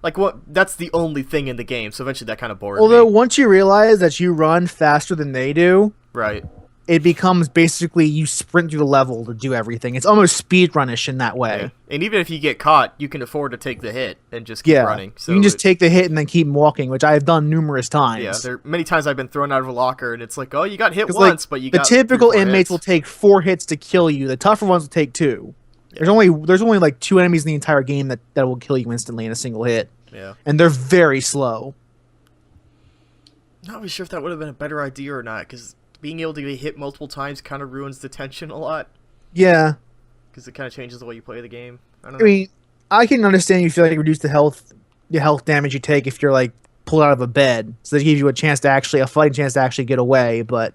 like that's the only thing in the game. So eventually that kind of bored Although me. once you realize that you run faster than they do, Right. it becomes basically you sprint through the level to do everything. It's almost speedrunish in that way. Yeah. And even if you get caught, you can afford to take the hit and just keep Yeah, running. So you can just take the hit and then keep walking, which I have done numerous times. Yeah, there many times I've been thrown out of a locker, and it's like, oh, you got hit 'Cause, once, but you the got typical 3 or 4 inmates hits. will take 4 hits to kill you. The tougher ones will take 2. There's only like 2 enemies in the entire game that will kill you instantly in a single hit, Yeah. and they're very slow. Not really sure if that would have been a better idea or not, because being able to get hit multiple times kind of ruins the tension a lot, Yeah, because it kind of changes the way you play the game. I don't I know. mean, I can understand you feel like you reduce the health damage you take if you're like pulled out of a bed, so that gives you a fighting chance to actually get away. But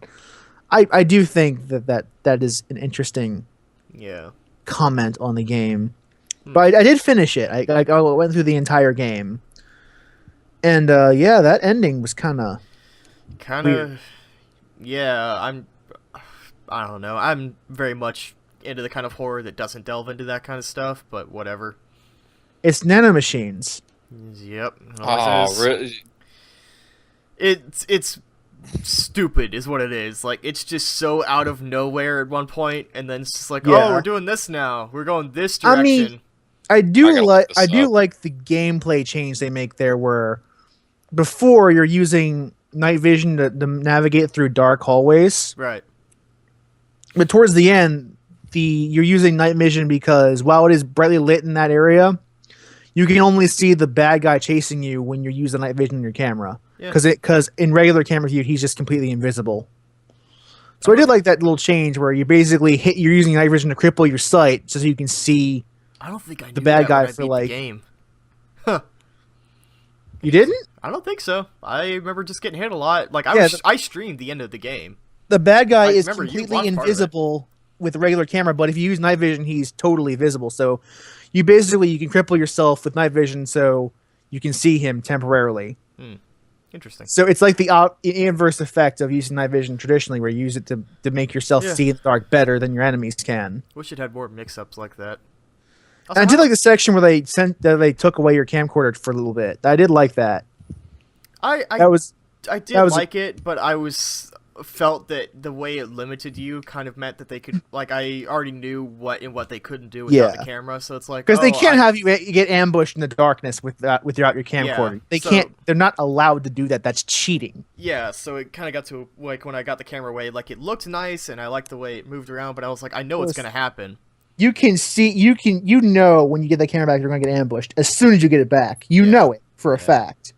I do think that is an interesting Yeah. comment on the game. But I did finish it. I went through the entire game, and yeah, that ending was kind of Kind of. Yeah, I don't know. I'm very much into the kind of horror that doesn't delve into that kind of stuff, but whatever. it's nanomachines. Yep. Oh, really? It's stupid is what it is. Like, it's just so out of nowhere at one point, and then it's just like, Yeah. oh, we're doing this now. We're going this I direction. mean, I I do gotta look this up. like the gameplay change they make there, where before you're using night vision to navigate through dark hallways, Right. but towards the end, you're using night vision because while it is brightly lit in that area, you can only see the bad guy chasing you when you're using night vision in your camera. Yeah. Because in regular camera view, he's just completely invisible. So I did like that little change where you basically you're using night vision to cripple your sight so you can see. I don't think I knew The bad that guy when I for, beat like- the game. You didn't? I don't think so. I remember just getting hit a lot. Like Yeah, I streamed the end of the game. The bad guy I is remember you completely watched part of it. invisible with regular camera, but if you use night vision, he's totally visible. So you can cripple yourself with night vision so you can see him temporarily. Interesting. So it's like the inverse effect of using night vision traditionally, where you use it to make yourself Yeah. see in the dark better than your enemies can. Wish it had more mix-ups like that. And I did like the section where they took away your camcorder for a little bit. I did like that. I That was did that was- like it, but I was felt that the way it limited you kind of meant that they could, like, I already knew what they couldn't do without Yeah. the camera, so it's like, Because they oh, can't have you get ambushed in the darkness without your camcorder. They so- can't. They're not allowed to do that. That's cheating. Yeah, so it kind of got to, like, when I got the camera away, like, it looked nice, and I liked the way it moved around, but I was like, I know what's gonna happen. You can see. You know when you get the camera back, you're going to get ambushed as soon as you get it back. You know it for a fact.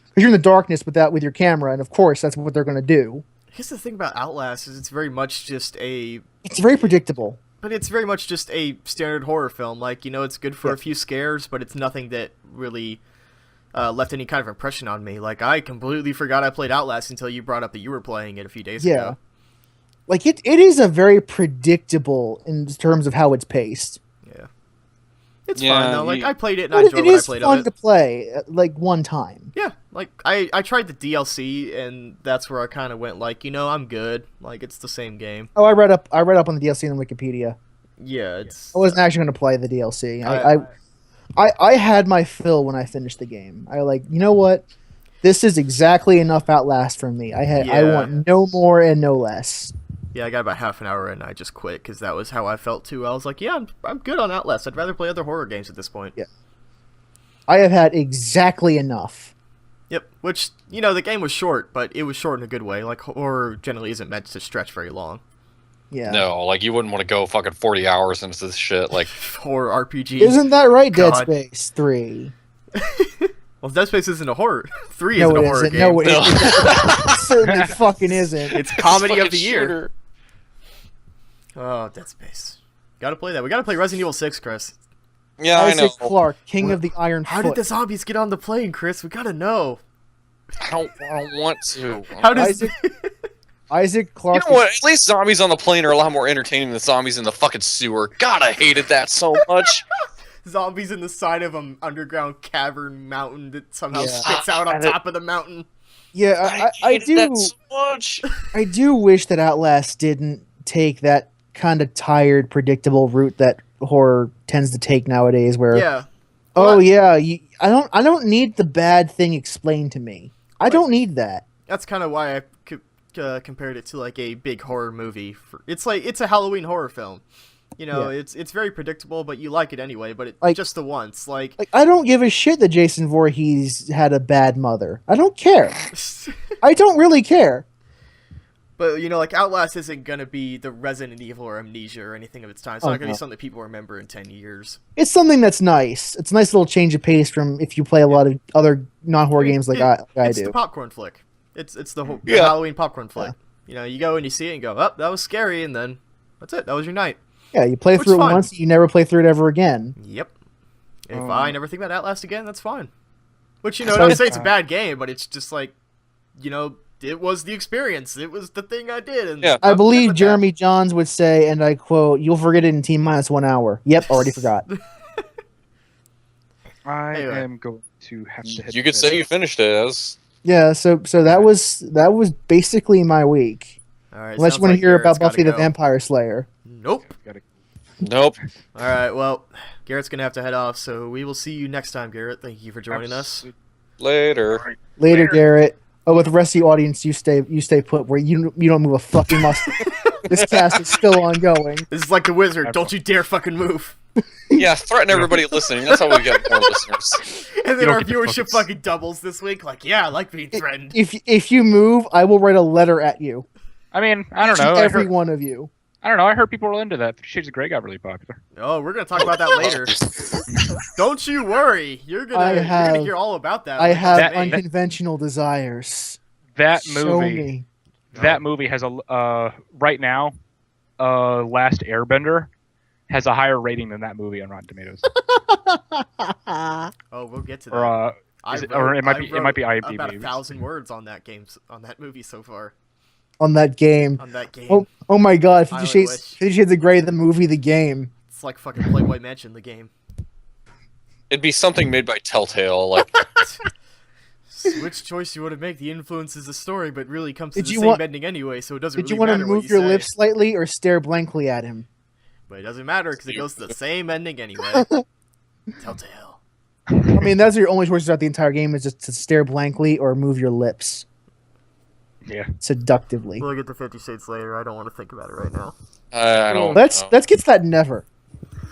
Because you're in the darkness with your camera, and of course that's what they're going to do. I guess the thing about Outlast is it's very much just It's very predictable. But it's very much just a standard horror film. Like, you know, it's good for Yeah. a few scares, but it's nothing that really left any kind of impression on me. Like, I completely forgot I played Outlast until you brought up that you were playing it a few days ago. Like it is a very predictable in terms of how it's paced. Yeah. It's Yeah, fun, though. Like, you- I played it and I But enjoyed it what I is played fun of to it. play, like one time. Yeah, like, I tried the DLC, and that's where I kind of went, like, you know, I'm good. Like, it's the same game. Oh, I read up on the DLC on Wikipedia. Yeah, it's... I wasn't actually going to play the DLC. I- I had my fill when I finished the game. I like, you know what? This is exactly enough Outlast for me. I Yeah. want no more and no less. Yeah, I got about half an hour in, and I just quit, because that was how I felt, too. I was like, yeah, I'm good on Outlast. I'd rather play other horror games at this point. Yeah. I have had exactly enough. Yep, which, you know, the game was short, but it was short in a good way. Like, horror generally isn't meant to stretch very long. Yeah. No, like you wouldn't want to go fucking 40 hours into this shit. Like, Horror RPG. Isn't that right, Dead God. Space 3? Well, Dead Space isn't a horror. 3 No, isn't a it horror isn't. game. No, it it certainly fucking isn't. It's comedy fucking of the year. shooter. Oh, Dead Space. Gotta play that. We gotta play Resident Evil 6, Chris. Yeah, I know. Isaac Clarke, King of the Iron How Foot. did the zombies get on the plane, Chris? We gotta know. I don't want to. How does... Isaac You Clarke. know what? At least zombies on the plane are a lot more entertaining than zombies in the fucking sewer. God, I hated that so much. zombies in the side of an underground cavern mountain that somehow Yeah. spits out on top of the mountain. Yeah, I hated do. that so much. I do wish that Outlast didn't take that kind of tired, predictable route that horror tends to take nowadays. Where, Yeah. oh Well, yeah, I don't need the bad thing explained to me. I don't need that. That's kind of why I compared it to like a big horror movie. It's like it's a Halloween horror film. You know, Yeah. it's very predictable, but you like it anyway. But Like- just the once, like, Like I don't give a shit that Jason Voorhees had a bad mother. I don't care. I don't really care. but you know, like Outlast isn't gonna be the Resident Evil or Amnesia or anything of its time. It's Oh, not gonna no. be something that people remember in 10 years. It's something that's nice. It's a nice little change of pace from if you play a lot of other non-horror games like I It's do. the popcorn flick. It's the Yeah. Halloween popcorn flick. You know, you go and you see it and go, oh, that was scary, and then that's it. That was your night. Yeah, you play Which through is it fine. once, you never play through it ever again. Yep. If I never think about Outlast again, that's fine. Which, you know, So not to it's- say it's a bad game, but it's just like, you know, it was the experience. It was the thing I did. And Yeah. I I'm good believe with Jeremy Johns would say, and I quote, "You'll forget it in T-1 hour." Yep, already forgot. I Anyway. am going to have to hit You could say you finished it as. Yeah, so that was basically my week. that. All right, Unless you sounds want to like hear Garrett's about gotta Buffy the go. Vampire Slayer. Nope. Gotta- Nope. All right, well, Garrett's going to have to head off, so we will see you next time, Garrett. Thank you for joining us. Later. Later, Garrett. Oh, with the rest of the audience, you stay put where you don't move a fucking muscle. This cast is still ongoing. This is like the wizard. Don't you dare fucking move. Yeah, threaten everybody listening. That's how we get more listeners. And then don't our get the viewership fucking- fucking doubles this week. Like, yeah, I like being threatened. If you move, I will write a letter at you. I mean, I don't To know. every one of you. I don't know. I heard people were into that. 50 Shades of Grey got really popular. Oh, we're going to talk about that later. Don't you worry. You're going to hear all about that. I when it have comes to me. unconventional desires. That Show movie. me. That movie has a right now. Last Airbender has a higher rating than that movie on Rotten Tomatoes. Oh, we'll get to that. or I is it- wrote- or it might I be- it wrote might be IMDb. About 1,000 words on that on that movie so far. On that game. On that game. Oh my god, I 50 only Shades, 50 Shades of Grey, the movie, the game. It's like fucking Playboy Mansion, the game. It'd be something made by Telltale, like Which choice you want to make? The influences the story, but really comes to Did the you same want- ending anyway, so it doesn't Did really you want to matter what move you your say. lips slightly or stare blankly at him? But it doesn't matter because it goes to the same ending anyway. Telltale. I mean, those are your only choices throughout the entire game is just to stare blankly or move your lips. Yeah. seductively. We'll get to 50 Shades later. I don't want to think about it right now. I don't. Let's know. get to that never.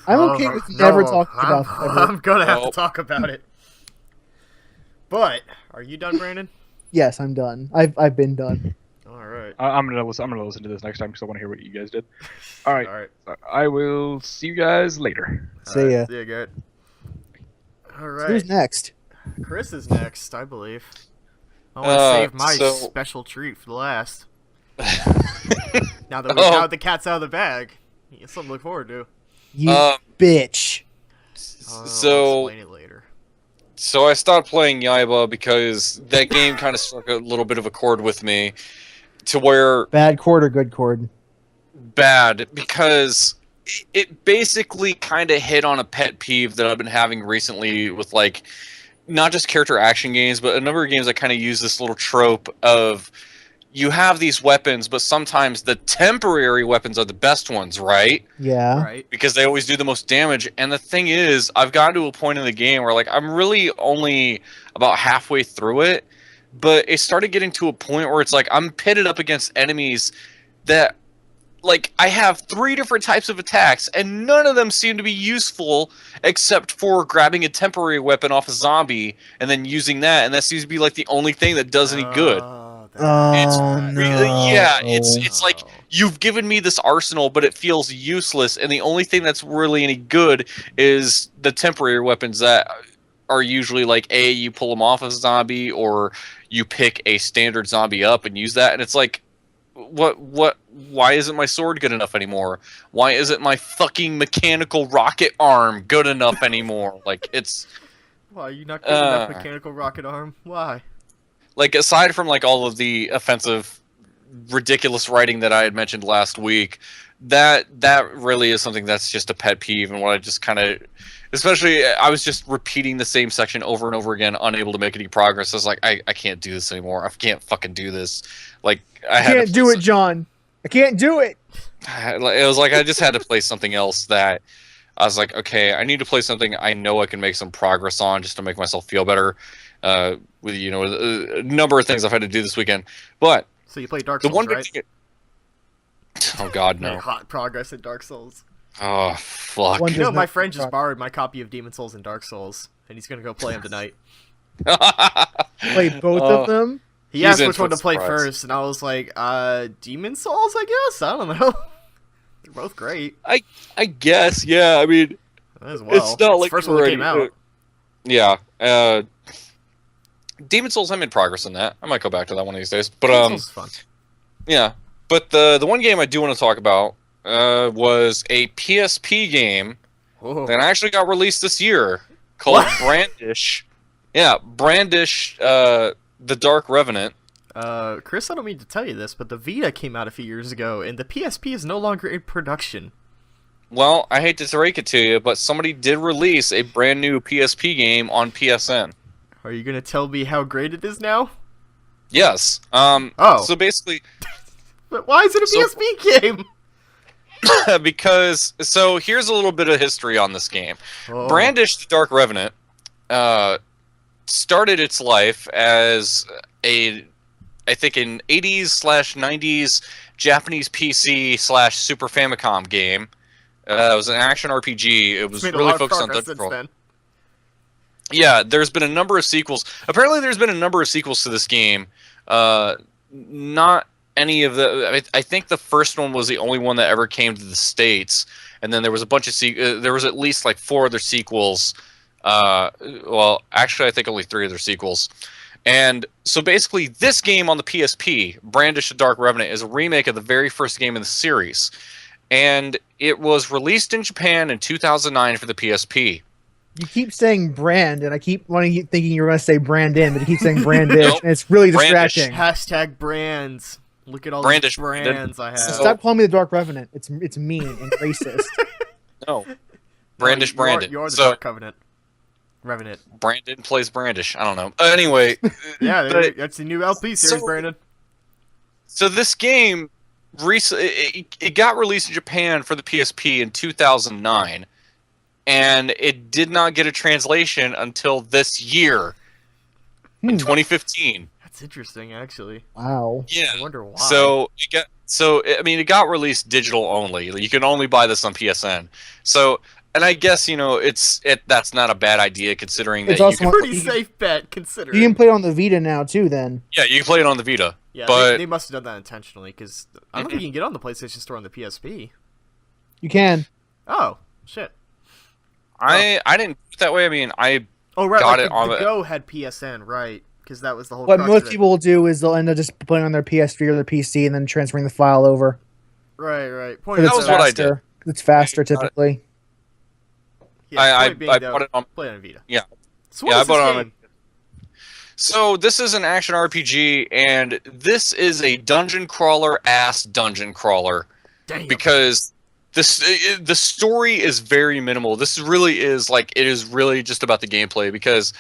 I'm okay with never talking about ever. I'm gonna have to Nope. talk about it. But are you done, Brandon? Yes, I'm done. I've been done. All right. I'm gonna listen to this next time because I want to hear what you guys did. All right. All right. I will see you guys later. See ya. See you good. All So right. who's next? Chris is next, I believe. I want to save my special treat for the last. Now that now the cat's out of the bag, it's something to look forward to. You Um, bitch. I'll So- explain it later. So I stopped playing Yaiba because that game kind of struck a little bit of a chord with me, to where Bad chord or good chord? bad, because it basically kind of hit on a pet peeve that I've been having recently with, like, not just character action games, but a number of games that kind of use this little trope of you have these weapons, but sometimes the temporary weapons are the best ones, right? Yeah. Right. Because they always do the most damage. And the thing is, I've gotten to a point in the game where, like, I'm really only about halfway through it, but it started getting to a point where it's like I'm pitted up against enemies that, like, I have 3 different types of attacks, and none of them seem to be useful except for grabbing a temporary weapon off a zombie and then using that, and that seems to be, like, the only thing that does any good. Oh Really, no. yeah, it's like you've given me this arsenal, but it feels useless, and the only thing that's really any good is the temporary weapons that are usually like, you pull them off a zombie, or you pick a standard zombie up and use that, and it's like, why isn't my sword good enough anymore? Why isn't my fucking mechanical rocket arm good enough anymore? Like, it's... Why are you not getting enough mechanical rocket arm? Why? Like, aside from, like, all of the offensive, ridiculous writing that I had mentioned last week, that really is something that's just a pet peeve, and what I just kind of... Especially, I was just repeating the same section over and over again, unable to make any progress. I was like, I can't do this anymore. I can't fucking do this. Like, I can't do it, John. I can't do it. It was like I just had to play something else that I was like, okay, I need to play something I know I can make some progress on just to make myself feel better. With, you know, a number of things I've had to do this weekend, but So you play Dark the Souls, one right? big oh god, Made no. hot progress in Dark Souls. Oh fuck. One You know, does my not friend just progress. borrowed my copy of Demon Souls and Dark Souls, and he's gonna go play them tonight. Play both of them. He He's asked in which for one to the play surprise. first, and I was like, Demon Souls, I guess? I don't know. They're both great I guess, yeah. I mean, as well. it's not the like first we're one that ready came out. yeah. Demon Souls, I'm in progress on that. I might go back to that one of these days. But Demon Souls is fun. yeah. But the one game I do want to talk about was a PSP game Whoa. that actually got released this year called What? Brandish. Yeah, Brandish, The Dark Revenant. Chris, I don't mean to tell you this, but the Vita came out a few years ago, and the PSP is no longer in production. Well, I hate to break it to you, but somebody did release a brand new PSP game on PSN. Are you gonna tell me how great it is now? Yes. Oh. So basically, But why is it a So- PSP game? because so here's a little bit of history on this game. Oh. Brandish the Dark Revenant started its life as I think an 80s/90s Japanese PC / Super Famicom game. It was an action RPG. It was It's made a really lot of focused on progress Dungeon since Crawl. then. Yeah, there's been a number of sequels. Apparently, there's been a number of sequels to this game. Not any of the. I think the first one was the only one that ever came to the States, and then there was a bunch of there was at least like 4 other sequels. Well, actually, I think only 3 other sequels. And so basically, this game on the PSP, Brandish the Dark Revenant, is a remake of the very first game in the series, and it was released in Japan in 2009 for the PSP. You keep saying brand, and I keep thinking you were going to say Brandon, but you keep saying Brandish, Nope. and it's really Brandish. distracting. Hashtag brands. Look at all Brandish, these brands I have. So- Stop calling me the Dark Revenant. It's mean and racist. No, Brandish No, Brandon. You're the So Dark Covenant. Revenant. Brandon plays Brandish. I don't know. Anyway, Yeah, But- that's the new LP series, so- Brandon. so this game it got released in Japan for the PSP in 2009, and it did not get a translation until this year in 2015. That's That's interesting, actually. Wow. Yeah. I wonder why. It got released digital only. You can only buy this on PSN. So, and I guess that's not a bad idea considering It's that you also can. pretty safe bet, considering. You can play it on the Vita now too. Then Yeah, you can play it on the Vita. Yeah, but they must have done that intentionally, because I don't think you can get on the PlayStation Store on the PSP. you can. Oh, shit. I didn't do it that way. I mean, Oh, right, Got like it on the the- Go had PSN, right, because that was the whole What crux most of it. people will do is they'll end up just putting it on their PS3 or their PC and then transferring the file over. Right. Point But That it's was what I did. faster. It's faster Got it. typically. I point being, bought though, it on. play it on Vita. Yeah. So what Yeah, I is bought this it on game? So this is an action RPG, and this is a dungeon crawler ass dungeon crawler Damn. because the story is very minimal. This really is like it is really just about the gameplay because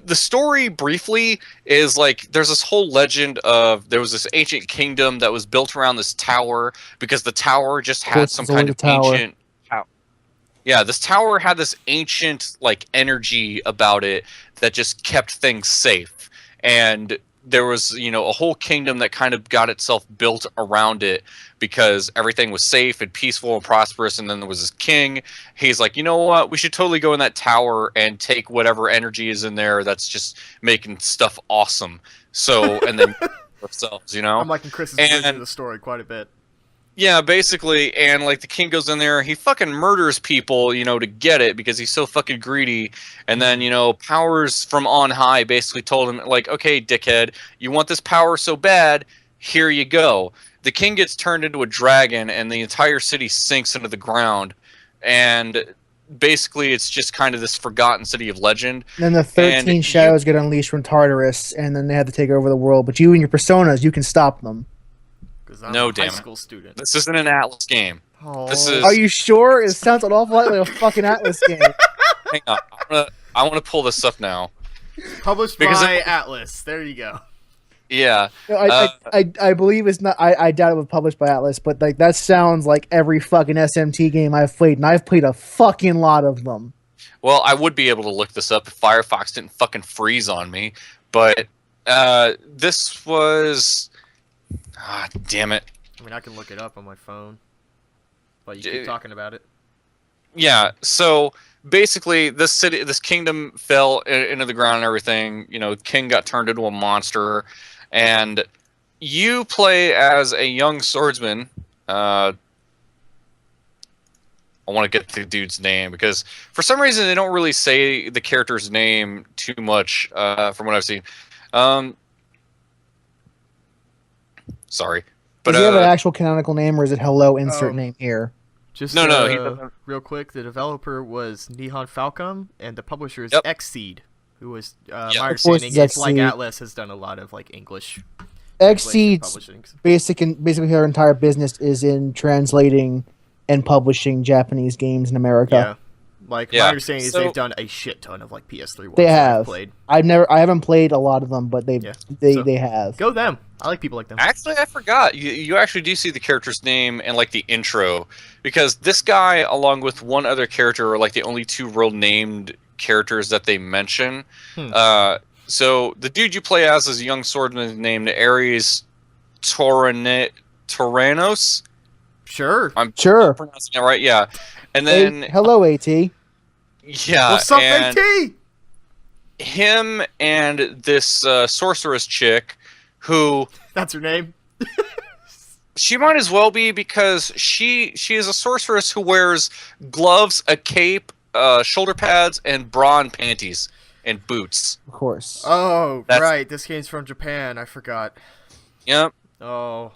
the story briefly is like there's this whole legend of there was this ancient kingdom that was built around this tower because the tower just Of had course, some it's only kind the of tower. ancient. Yeah, this tower had this ancient like energy about it that just kept things safe. And there was, a whole kingdom that kind of got itself built around it because everything was safe and peaceful and prosperous. And then there was this king. He's like, you know what? We should totally go in that tower and take whatever energy is in there that's just making stuff awesome. So, and then ourselves, I'm liking Chris's version And- of the story quite a bit. Yeah, basically, and like the king goes in there, he fucking murders people, to get it because he's so fucking greedy. And then, powers from on high basically told him, like, okay, dickhead, you want this power so bad, here you go. The king gets turned into a dragon, and the entire city sinks into the ground. And basically, it's just kind of this forgotten city of legend. And then the 13 And shadows get unleashed from Tartarus, and then they have to take over the world. But you and your personas, you can stop them. Because I'm No, a damn high it. school student. This isn't an Atlas game. Oh. This is- Are you sure? It sounds an awful lot like a fucking Atlas game. Hang on, I want to pull this up now. Published Because by it- Atlas. There you go. Yeah. No, I believe it's not. I doubt it was published by Atlas, but like that sounds like every fucking SMT game I've played, and I've played a fucking lot of them. Well, I would be able to look this up if Firefox didn't fucking freeze on me, but this was... Ah, damn it. I mean, I can look it up on my phone. But you keep Dude. talking about it. Yeah, so basically this kingdom fell into the ground and everything. King got turned into a monster, and you play as a young swordsman. I want to get the dude's name because for some reason they don't really say the character's name too much from what I've seen. Sorry, but Does he have an actual canonical name, or is it hello insert name here? Just No, he doesn't. real quick, the developer was Nihon Falcom, and the publisher is Yep. Xseed, who was my Of course understanding it's is like Xseed. Atlas has done a lot of like English Xseed's publishing. basically their entire business is in translating and publishing Japanese games in America. Yeah, like Yeah. my understanding is So- they've done a shit ton of like PS3 ones They that I've have. played. I haven't played a lot of them, but Yeah. they So- have. Go them. I like people like them. Actually, I forgot. You actually do see the character's name and like the intro, because this guy, along with one other character, are like the only two real named characters that they mention. So the dude you play as is a young swordsman named Ares Toranos. Sure. I'm Sure. pronouncing it right, yeah. And Hey, then hello, AT. yeah, What's up, and AT? him and this sorceress chick, who That's her name. she might as well be because she is a sorceress who wears gloves, a cape, shoulder pads, and bra and panties and boots. Of course. Oh, That's- right. This game's from Japan. I forgot. Yep. Oh,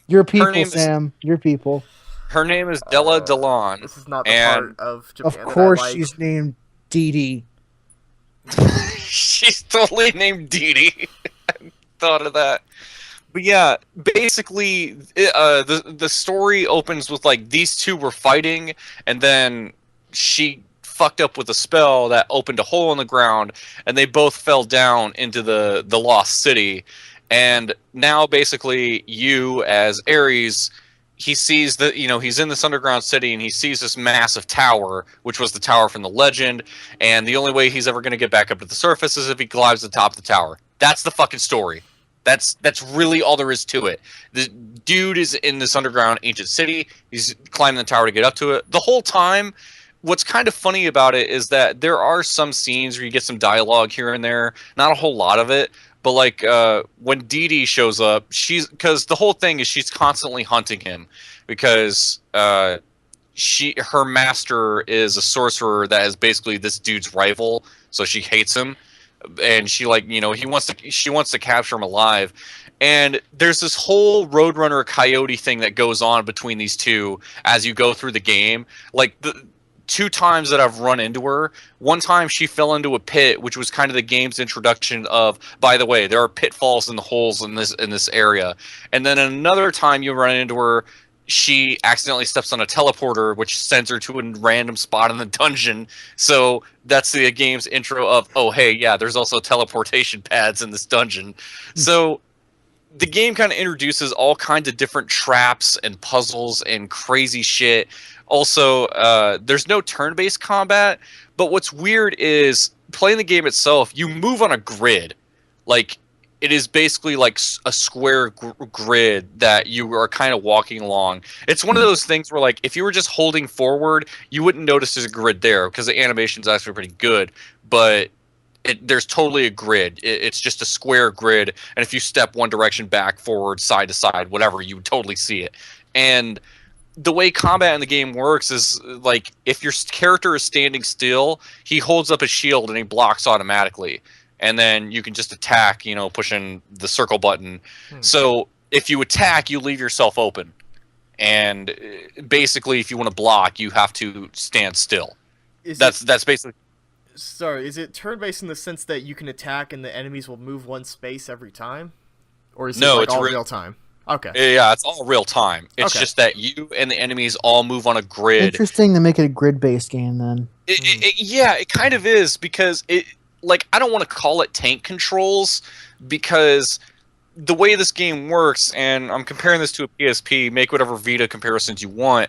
Your people, name is- Sam. Your people. Her name is Della Delon. this is not the And- part of Japan Of that course, I like. she's named Dee Dee. She's totally named Dee Dee. I thought of that. But yeah, basically, the story opens with like these two were fighting, and then she fucked up with a spell that opened a hole in the ground, and they both fell down into the lost city. And now, basically, you as Ares, he sees that he's in this underground city, and he sees this massive tower, which was the tower from the legend. And the only way he's ever going to get back up to the surface is if he climbs the top of the tower. That's the fucking story. That's really all there is to it. The dude is in this underground ancient city. He's climbing the tower to get up to it. The whole time, what's kind of funny about it is that there are some scenes where you get some dialogue here and there. Not a whole lot of it, but like when Dee Dee shows up, because the whole thing is she's constantly hunting him because her master is a sorcerer that is basically this dude's rival, so she hates him. And she she wants to capture him alive, and there's this whole Roadrunner Coyote thing that goes on between these two as you go through the game. Like the 2 times that I've run into her, one time she fell into a pit, which was kind of the game's introduction of, by the way, there are pitfalls and holes in this area. And then another time you run into her, she accidentally steps on a teleporter, which sends her to a random spot in the dungeon. So that's the game's intro of, oh, hey, yeah, there's also teleportation pads in this dungeon. So the game kind of introduces all kinds of different traps and puzzles and crazy shit. Also, there's no turn-based combat, but what's weird is playing the game itself, you move on a grid. Like, it is basically like a square grid that you are kind of walking along. It's one of those things where, like, if you were just holding forward, you wouldn't notice there's a grid there because the animation's actually pretty good. But there's totally a grid. It's just a square grid, and if you step one direction back, forward, side to side, whatever, you would totally see it. And the way combat in the game works is, like, if your character is standing still, he holds up a shield and he blocks automatically. And then you can just attack, pushing the circle button. So if you attack, you leave yourself open. And basically, if you want to block, you have to stand still. That's basically... Sorry, is it turn-based in the sense that you can attack and the enemies will move one space every time? Or is it all real time? Okay. Yeah, it's all real time. It's just that you and the enemies all move on a grid. Interesting to make it a grid-based game, then. Yeah, it kind of is, because I don't want to call it tank controls, because the way this game works, and I'm comparing this to a PSP, make whatever Vita comparisons you want,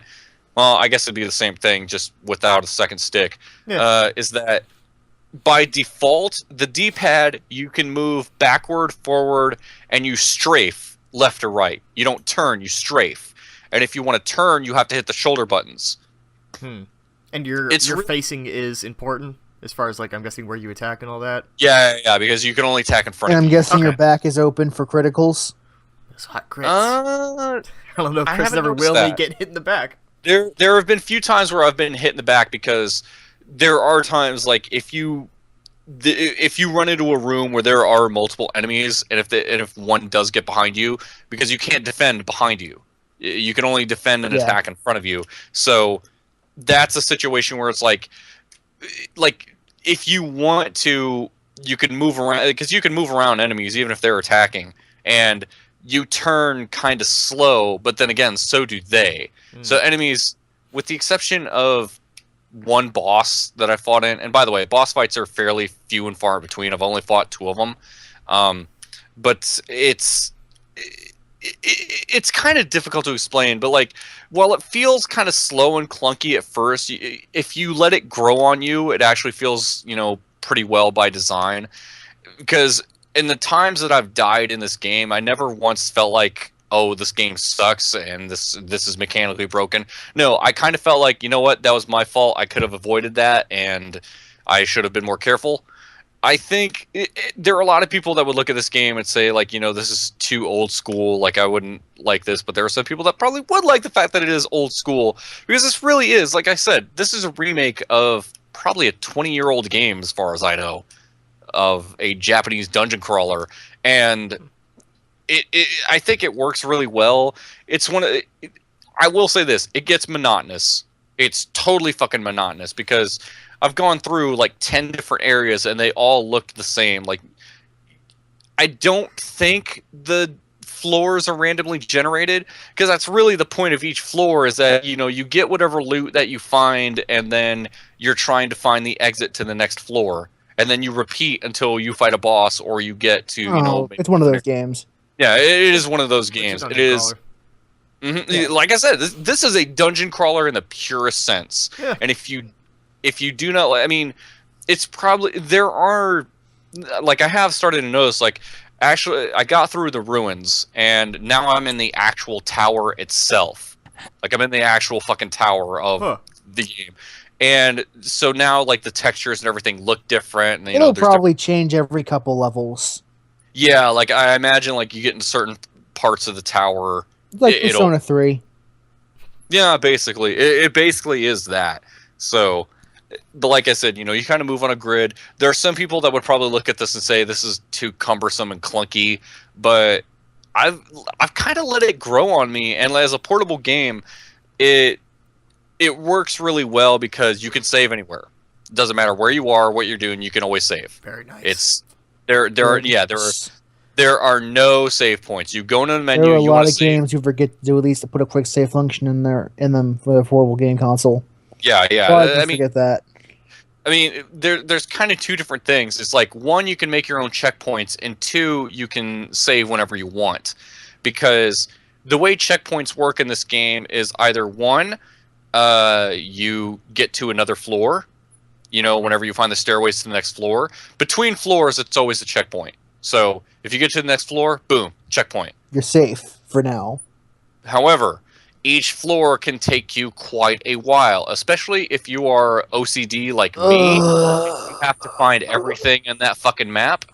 well, I guess it'd be the same thing, just without a second stick, is that by default, the D-pad, you can move backward, forward, and you strafe left or right. You don't turn, you strafe. And if you want to turn, you have to hit the shoulder buttons. And your facing is important? As far as, I'm guessing where you attack and all that? Yeah, because you can only attack in front of you. And I'm guessing your back is open for criticals? Those hot crits. I don't know if Chris ever will get hit in the back. There have been few times where I've been hit in the back, because there are times, if you run into a room where there are multiple enemies, and if one does get behind you, because you can't defend behind you. You can only defend and attack in front of you. So that's a situation where it's like if you want to, you can move around, because you can move around enemies even if they're attacking, and you turn kind of slow, but then again, so do they. So enemies, with the exception of one boss that I fought in, and by the way, boss fights are fairly few and far between. I've only fought 2 of them, but it's kind of difficult to explain, but while it feels kind of slow and clunky at first, if you let it grow on you, it actually feels, pretty well by design. Because in the times that I've died in this game, I never once felt like, oh, this game sucks and this is mechanically broken. No, I kind of felt like, you know what, that was my fault. I could have avoided that, and I should have been more careful. I think there are a lot of people that would look at this game and say, this is too old school, I wouldn't like this, but there are some people that probably would like the fact that it is old school, because this really is, like I said, this is a remake of probably a 20-year-old game, as far as I know, of a Japanese dungeon crawler, and I think it works really well. I will say this, it gets monotonous. It's totally fucking monotonous, because I've gone through 10 different areas and they all looked the same. I don't think the floors are randomly generated, because that's really the point of each floor, is that you get whatever loot that you find, and then you're trying to find the exit to the next floor, and then you repeat until you fight a boss or you get to it's one of those games. Yeah, it is one of those games. It is. Yeah. Like I said, this is a dungeon crawler in the purest sense. Yeah. And if you do not, it's probably, there are like I have started to notice, like actually I got through the ruins and now I'm in the actual tower itself. Like I'm in the actual fucking tower of Huh. the game. And so now like the textures and everything look different and It'll there's probably change every couple levels. yeah, like I imagine like you get in certain parts of the tower. It's like It'll- Persona 3. Yeah, basically. It basically is that. So, but like I said, you kind of move on a grid. There are some people that would probably look at this and say this is too cumbersome and clunky, but I've kind of let it grow on me. And as a portable game, it works really well because you can save anywhere. It doesn't matter where you are, what you're doing, you can always save. Very nice. It's there are no save points. You go into the menu. There are a you lot want of to save. games you forget to do at least to put a quick save function in them for the portable game console. Yeah, yeah. A lot of people I mean, forget that. I mean, there's kind of two different things. It's like one, you can make your own checkpoints, and two, you can save whenever you want. Because the way checkpoints work in this game is either one, you get to another floor. Whenever you find the stairways to the next floor. Between floors, it's always a checkpoint. So if you get to the next floor, boom, checkpoint. You're safe for now. However, each floor can take you quite a while, especially if you are OCD like me. You have to find everything in that fucking map.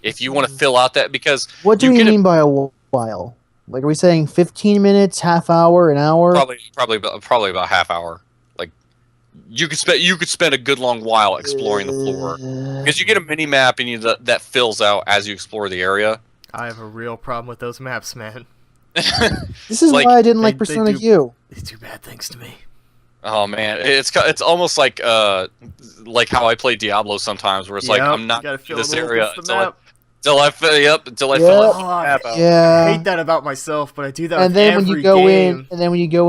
If you want to fill out that, because What do you we get mean by a while? Like, are we saying 15 minutes, half hour, an hour? probably about half hour. Like you could spend a good long while exploring the floor because you get a mini map and that fills out as you explore the area. I have a real problem with those maps, man. This is Like, why I didn't they- like they Persona do- U. They do bad things to me. Oh man, it's almost like how I play Diablo sometimes, where it's like Yep, I'm you not gotta in fill this the area the until map. I fill Yep. the map out. I Yeah. hate that about myself, but I do that And with then when you every go game.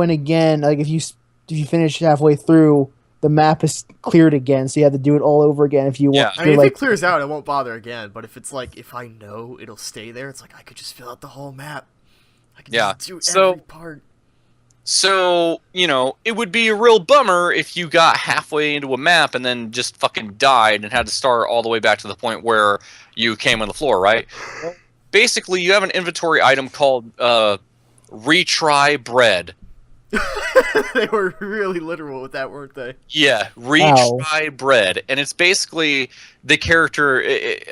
in again, like if you finish halfway through, the map is cleared again, so you have to do it all over again if you Yeah. want. I mean, if like, it clears out, it won't bother again. But if it's like, if I know it'll stay there, it's like I could just fill out the whole map. I could Yeah, just do so- every part. So, it would be a real bummer if you got halfway into a map and then just fucking died and had to start all the way back to the point where you came on the floor, right? Basically, you have an inventory item called retry bread. They were really literal with that, weren't they? Yeah, retry bread, and it's basically the character.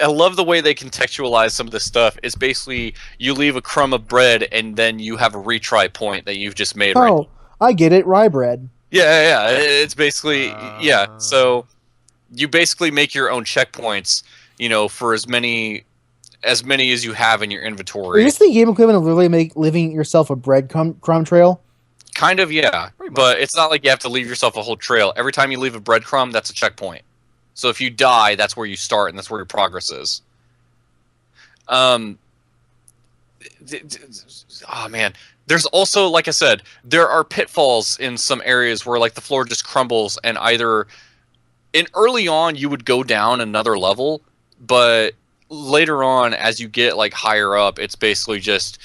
I love the way they contextualize some of this stuff. It's basically you leave a crumb of bread, and then you have a retry point that you've just made. Right? oh, I get it, rye bread. Yeah. It's basically yeah. So you basically make your own checkpoints. For as many as you have in your inventory. Is this the game equivalent of literally living yourself a bread crumb trail? Kind of, yeah. Pretty much. But it's not like you have to leave yourself a whole trail. Every time you leave a breadcrumb, that's a checkpoint. So if you die, that's where you start, and that's where your progress is. Oh man, there's also, like I said, there are pitfalls in some areas where like the floor just crumbles, and early on you would go down another level, but later on as you get like higher up, it's basically just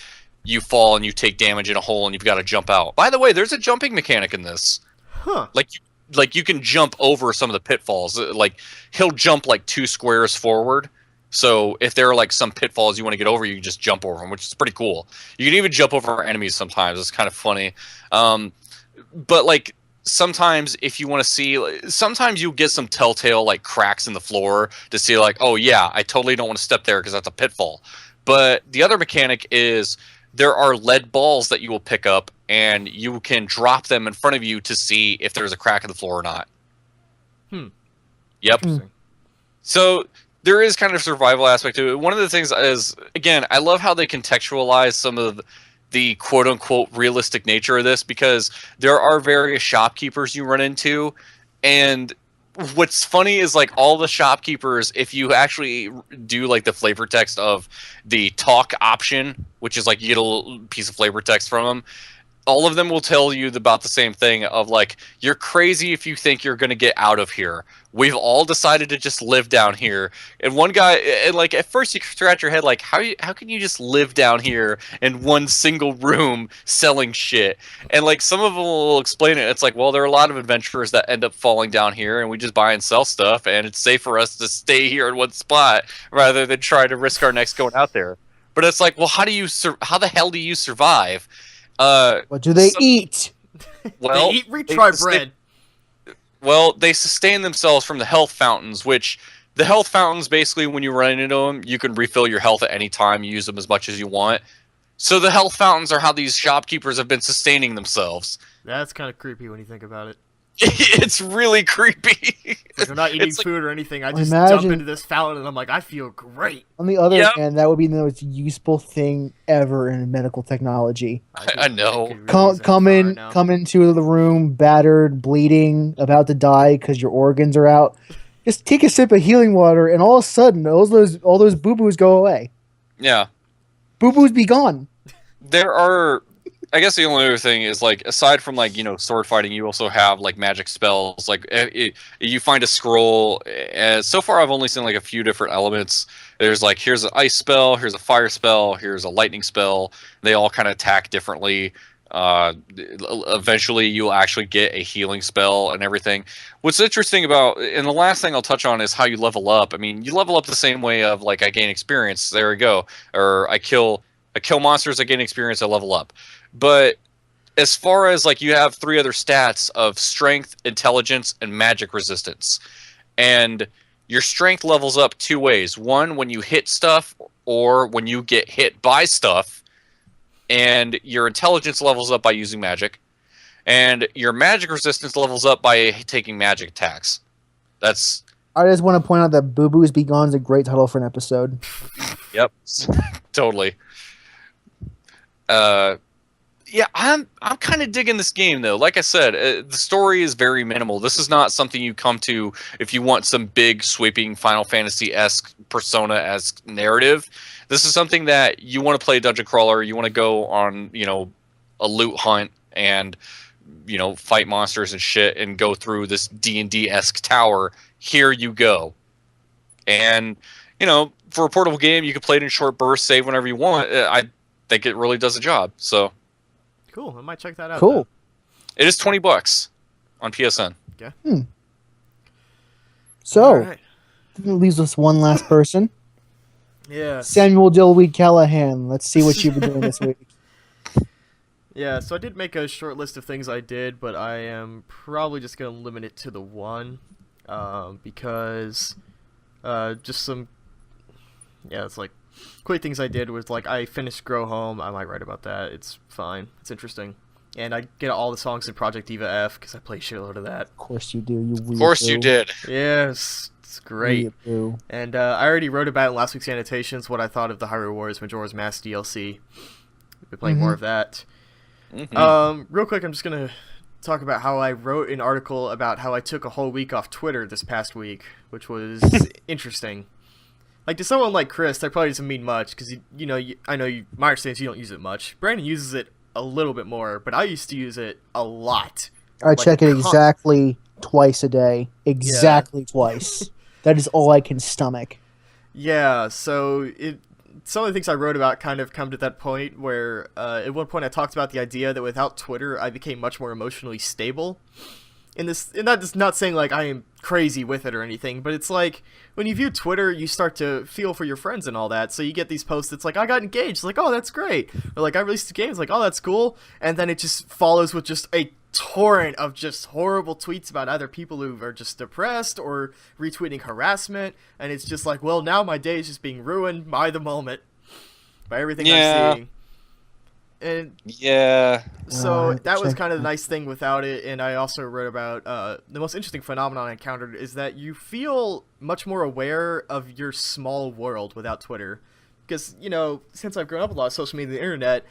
you fall and you take damage in a hole and you've got to jump out. By the way, there's a jumping mechanic in this. Huh. Like you can jump over some of the pitfalls. Like he'll jump like 2 squares forward. So if there are like some pitfalls you want to get over, you can just jump over them, which is pretty cool. You can even jump over enemies sometimes. It's kind of funny. But like sometimes if you want to see, sometimes you get some telltale like cracks in the floor to see like, oh yeah, I totally don't want to step there because that's a pitfall. But the other mechanic is there are lead balls that you will pick up, and you can drop them in front of you to see if there's a crack in the floor or not. Yep. So there is kind of a survival aspect to it. One of the things is, again, I love how they contextualize some of the quote-unquote realistic nature of this, because there are various shopkeepers you run into, and what's funny is like all the shopkeepers, if you actually do like the flavor text of the talk option, which is like you get a little piece of flavor text from them, all of them will tell you about the same thing of like, you're crazy if you think you're going to get out of here. We've all decided to just live down here. And one guy, and like at first you scratch your head like, how can you just live down here in one single room selling shit? And like some of them will explain it. It's like, well, there are a lot of adventurers that end up falling down here, and we just buy and sell stuff, and it's safe for us to stay here in one spot rather than try to risk our necks going out there. But it's like, well, how the hell do you survive? What do they eat? Well, they eat retry bread. Well, they sustain themselves from the health fountains, which the health fountains, basically, when you run into them, you can refill your health at any time, use them as much as you want. So the health fountains are how these shopkeepers have been sustaining themselves. That's kind of creepy when you think about it. It's really creepy. Like I'm not eating It's like- food or anything. I just Imagine- jump into this fountain and I'm like, I feel great. On the other Yep. hand, that would be the most useful thing ever in medical technology. I know. could really Come, use that come power in, now. come into the room, battered, bleeding, about to die because your organs are out. Just take a sip of healing water, and all of a sudden, all those boo boos go away. Yeah. Boo boos be gone. There are, I guess the only other thing is like, aside from like, sword fighting, you also have like magic spells. Like you find a scroll. So far I've only seen like a few different elements. There's like, here's an ice spell, here's a fire spell, here's a lightning spell. They all kind of attack differently. Eventually you'll actually get a healing spell and everything. What's interesting about, and the last thing I'll touch on, is how you level up. I mean, you level up the same way of like, I gain experience, there we go, or I kill monsters, I gain experience, I level up. But as far as like, you have 3 other stats of strength, intelligence, and magic resistance, and your strength levels up 2 ways. One, when you hit stuff, or when you get hit by stuff. And your intelligence levels up by using magic, and your magic resistance levels up by taking magic attacks. That's I just want to point out that Boo Boos Be Gone is a great title for an episode. yep, totally. Yeah, I'm kind of digging this game though. Like I said, the story is very minimal. This is not something you come to if you want some big sweeping Final Fantasy-esque Persona-esque narrative. This is something that you want to play dungeon crawler. You want to go on, a loot hunt and, fight monsters and shit and go through this D&D-esque tower. Here you go. And, for a portable game, you can play it in short bursts, save whenever you want. I think it really does the job. So Cool. I might check that out. Cool. it is $20 on PSN. So, Alright. that leaves us one last person. Yeah. Samuel Dilweed Callahan. Let's see what you've been doing this week. Yeah, so I did make a short list of things I did, but I am probably just going to limit it to the one, because just some, it's like quick things I did was like I finished Grow Home. I might write about that. It's fine. It's interesting. And I get all the songs in Project Diva F because I play a shitload of that. Of course you do. You weirdo. Of course you did. Yes, it's great. Weirdo. And I already wrote about in last week's annotations what I thought of the Hyrule Warriors Majora's Mask DLC. We've been playing more of that. Real quick, I'm just going to talk about how I wrote an article about how I took a whole week off Twitter this past week, which was interesting. Like, to someone like Chris, that probably doesn't mean much, because, I know my understanding is you don't use it much. Brandon uses it a little bit more, but I used to use it a lot. I Like, check it exactly twice a day. Exactly twice. That is all I can stomach. Yeah, so some of the things I wrote about kind of come to that point where at one point I talked about the idea that without Twitter I became much more emotionally stable. And that is not saying like I am crazy with it or anything, but it's like when you view Twitter, you start to feel for your friends and all that. So you get these posts that's like, I got engaged, it's like, oh, that's great. Or like, I released a game, it's like, oh, that's cool. And then it just follows with just a torrent of just horrible tweets about either people who are just depressed or retweeting harassment. And it's just like, well, now my day is just being ruined by the moment, by everything I'm seeing. And Yeah. so that was check kind of the that. nice thing without it. And I also wrote about the most interesting phenomenon I encountered is that you feel much more aware of your small world without Twitter. Because, since I've grown up with a lot of social media and the internet,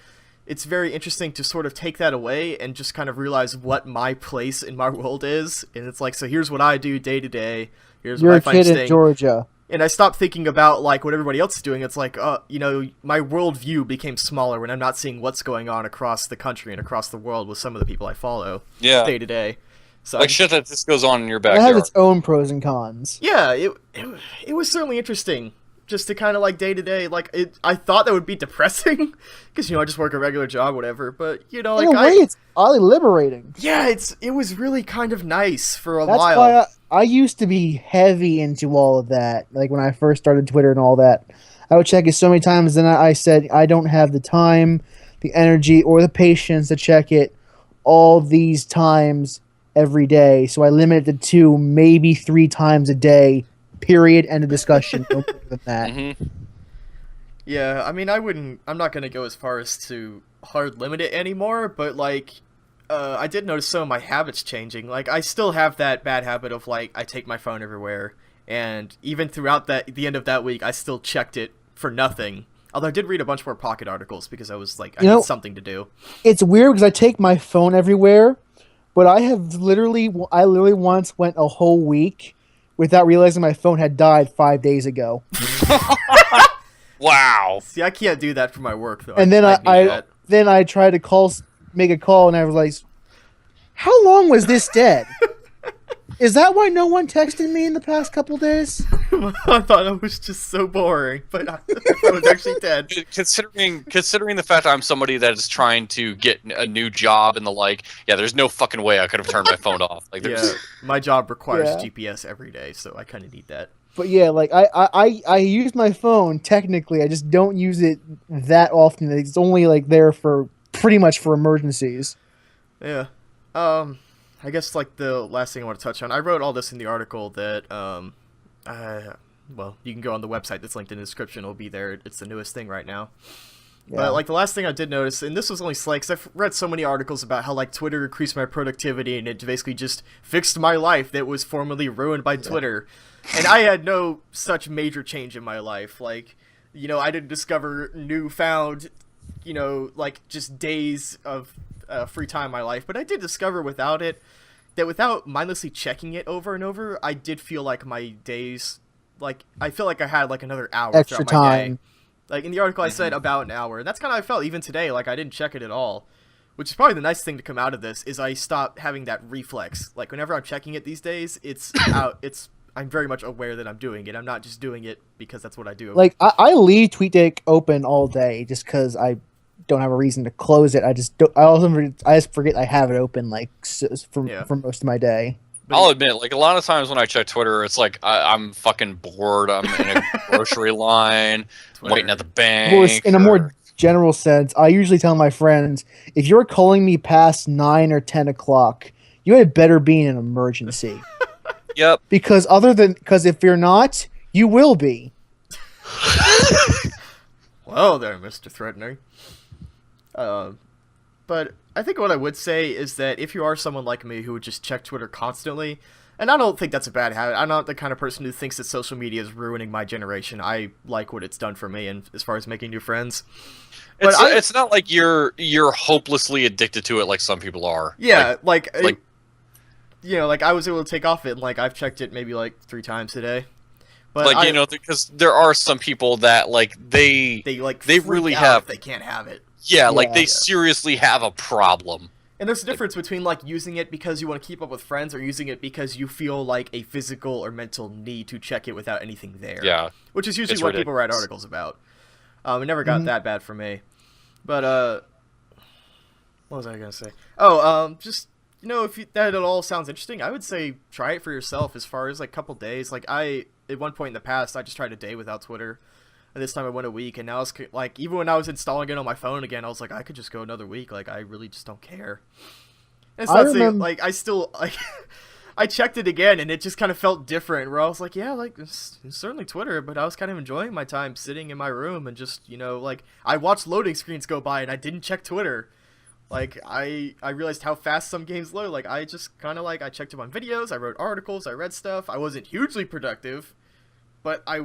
it's very interesting to sort of take that away and just kind of realize what my place in my world is. And it's like, so here's what I do day to day. Here's You're what I a find kid in staying. Georgia. And I stopped thinking about like what everybody else is doing. It's like, you know, my worldview became smaller when I'm not seeing what's going on across the country and across the world with some of the people I follow day to day. So Like shit that just goes on in your It backyard. has its own pros and cons. yeah, it was certainly interesting just to kind of like day to day. Like I thought that would be depressing because you know I just work a regular job, whatever. But you know, like In a way, it's oddly liberating. yeah, it was really kind of nice for a That's while. why I used to be heavy into all of that. Like when I first started Twitter and all that, I would check it so many times. Then I said I don't have the time, the energy, or the patience to check it all these times every day. So I limited it to 2, maybe 3 times a day. Period. End of discussion. No more than that. Mhm. Yeah, I mean, I'm not gonna go as far as to hard limit it anymore, but like, I did notice some of my habits changing. Like, I still have that bad habit of like, I take my phone everywhere, and even throughout the end of that week, I still checked it for nothing. Although I did read a bunch more Pocket articles because I was like, I You know- need something to do. It's weird because I take my phone everywhere, but I literally once went a whole week without realizing my phone had died 5 days ago. Wow. See, I can't do that for my work though. And then need that. I tried to make a call, and I was like, "How long was this dead? Is that why no one texted me in the past couple days?" I thought it was just so boring, but I was actually dead. Considering the fact I'm somebody that is trying to get a new job and the like, yeah, there's no fucking way I could have turned my phone off. Like, Yeah, there's, my job requires Yeah. GPS every day, so I kind of need that. But yeah, like I use my phone technically. I just don't use it that often. It's only like there for pretty much for emergencies. Yeah. I guess like the last thing I want to touch on, I wrote all this in the article that well, you can go on the website that's linked in the description. It'll be there. It's the newest thing right now. Yeah. But like the last thing I did notice, and this was only slight, because I've read so many articles about how like Twitter increased my productivity and it basically just fixed my life that was formerly ruined by Twitter. And I had no such major change in my life. Like, you know, I didn't discover newfound, you know, like just days of free time in my life, but I did discover without it that without mindlessly checking it over and over, I did feel like my days, like I feel like I had like another hour Extra throughout my day. time. Like in the article, I said about an hour, and that's kind of how I felt even today. Like I didn't check it at all, which is probably the nice thing to come out of this is I stopped having that reflex. Like whenever I'm checking it these days, it's out. I'm very much aware that I'm doing it. I'm not just doing it because that's what I do. Like I leave TweetDeck open all day just because I don't have a reason to close it. I just forget I have it open like for most of my day. I'll admit, like a lot of times when I check Twitter, it's like I'm fucking bored. I'm in a grocery line, waiting at the bank. In a more general sense, I usually tell my friends, if you're calling me past 9 or 10 o'clock, you had better be in an emergency. Yep. Because if you're not, you will be. Well there, Mr. Threatening. But I think what I would say is that if you are someone like me who would just check Twitter constantly, and I don't think that's a bad habit. I'm not the kind of person who thinks that social media is ruining my generation. I like what it's done for me, and as far as making new friends. But It's not like you're hopelessly addicted to it like some people are. Yeah, Like, you know, like I was able to take off it, and like I've checked it maybe like 3 times today. But like you know, because there are some people that like they they really out have- if they can't have it. yeah, like they Yeah. seriously have a problem. And there's a difference between like using it because you want to keep up with friends or using it because you feel like a physical or mental need to check it without anything there. Yeah. Which is usually It's what people write ridiculous. articles about. It never got that bad for me. But what was I gonna say? Oh, just you know, if that at all sounds interesting, I would say try it for yourself. As far as like a couple days, like at one point in the past, I just tried a day without Twitter. And this time I went a week, and now it's like even when I was installing it on my phone again, I was like, I could just go another week. Like I really just don't care. And it's I not saying remember- like I still like I checked it again, and it just kind of felt different. Where I was like, yeah, like it's certainly Twitter, but I was kind of enjoying my time sitting in my room and just you know like I watched loading screens go by, and I didn't check Twitter. Like I realized how fast some games load. Like I just kind of like I checked up on videos, I wrote articles, I read stuff. I wasn't hugely productive, but I,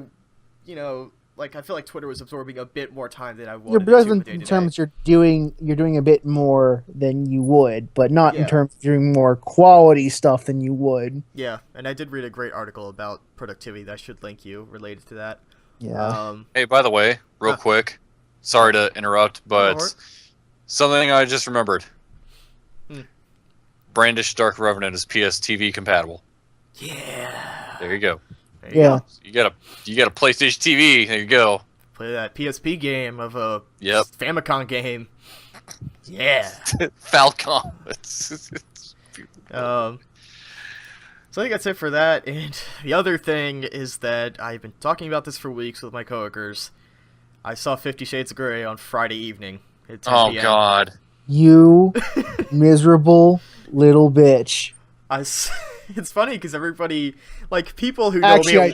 you know. like I feel like Twitter was absorbing a bit more time than I You're wanted it present to in day-to-day. terms you're doing a bit more than you would, but not in Yeah. terms of doing more quality stuff than you would. Yeah, and I did read a great article about productivity that I should link you related to that. Yeah. Hey, by the way, real Huh. quick, sorry to interrupt, but Alright. something I just remembered. Hmm. Brandish Dark Revenant is PSTV compatible. Yeah. There you go. There you Yeah. go. You got a PlayStation TV. There you go. Play that PSP game of a Yep. Famicom game. Yeah. Falcom. So I think that's it for that. And the other thing is that I've been talking about this for weeks with my coworkers. I saw 50 Shades of Grey on Friday evening at 10 Oh p.m. God. You miserable little bitch. It's funny because everybody, like people who know Actually, me,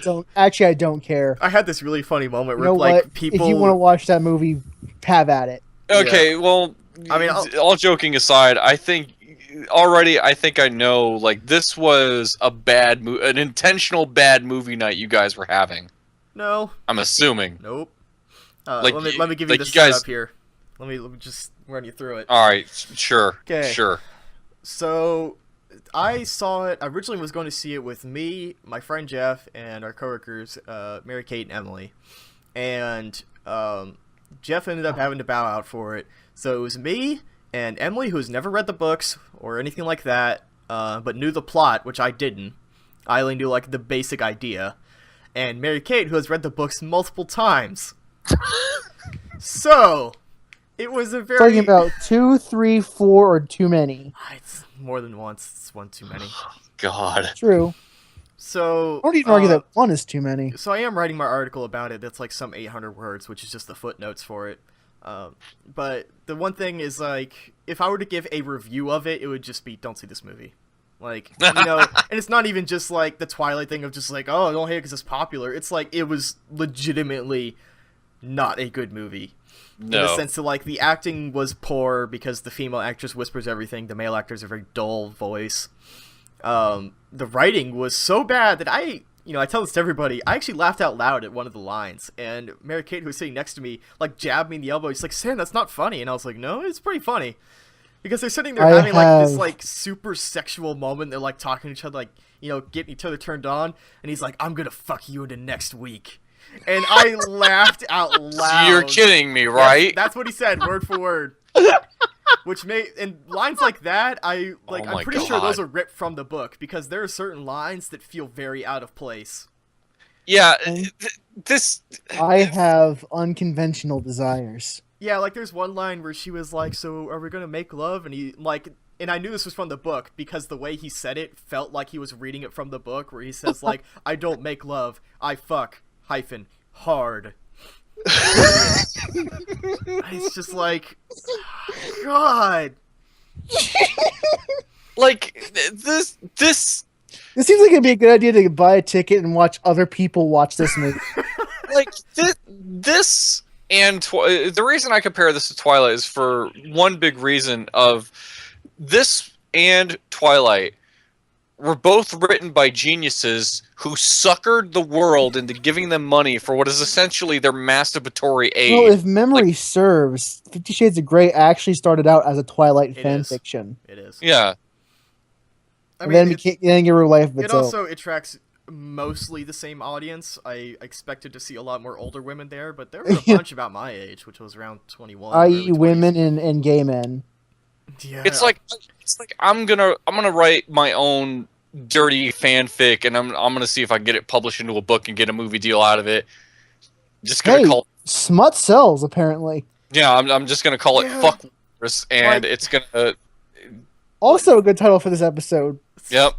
I don't care. I had this really funny moment You where know like what? people. If you want to watch that movie, have at it. Okay, well, I mean, all joking aside, I think I know. Like, this was an intentional bad movie night you guys were having. No, I'm assuming. nope. Like, let me give you like the you guys- setup here. Let me just run you through it. All right, sure, 'Kay. sure. So, I saw it. I originally was going to see it with me, my friend Jeff, and our coworkers, Mary Kate and Emily. And Jeff ended up having to bow out for it. So it was me and Emily, who's never read the books or anything like that, but knew the plot, which I didn't. I only knew like the basic idea. And Mary Kate, who has read the books multiple times. So, it was a very... Talking about 2, 3, 4, or too many. It's more than once. It's one too many. God. True. So, I don't even argue that one is too many. So I am writing my article about it. That's like some 800 words, which is just the footnotes for it. But the one thing is, like, if I were to give a review of it, it would just be, don't see this movie. Like, you know, and it's not even just like the Twilight thing of just like, oh, don't hate it because it's popular. It's like, it was legitimately not a good movie. In the No. sense that, like, the acting was poor because the female actress whispers everything. The male actors are very dull voice. The writing was so bad that I tell this to everybody. I actually laughed out loud at one of the lines, and Mary Kate, who was sitting next to me, like jabbed me in the elbow. She's like, "Sam, that's not funny," and I was like, "No, it's pretty funny," because they're sitting there having like this like super sexual moment. They're like talking to each other, like getting each other turned on, and he's like, "I'm gonna fuck you into next week," and I laughed out loud. You're kidding me, Yes, right? that's what he said, word for word. Which and lines like that, I'm my pretty sure those God. are ripped from the book because there are certain lines that feel very out of place. Yeah. And- This. I have unconventional desires. Yeah, like there's one line where she was like, "So are we gonna make love?" And he like, and I knew this was from the book because the way he said it felt like he was reading it from the book, where he says like, "I don't make love, I fuck hard." It's just like, God. Like this. It seems like it'd be a good idea to buy a ticket and watch other people watch this movie. Like this and the reason I compare this to Twilight is for one big reason of this and Twilight were both written by geniuses who suckered the world into giving them money for what is essentially their masturbatory aid. Well, if memory serves, 50 Shades of Grey actually started out as a Twilight It fan is. fiction. It is. Yeah. I And mean, then then gave her a life of it its own. also attracts mostly the same audience. I expected to see a lot more older women there, but there were a bunch about my age, which was around 21. I.e. early 20s. women and gay men. Yeah. It's like I'm gonna write my own dirty fanfic and I'm gonna see if I can get it published into a book and get a movie deal out of it. Just gonna Hey. call Smut sells, apparently. I'm just gonna call it Yeah. Fuck Wars, and Like- it's gonna Also a good title for this episode. Yep.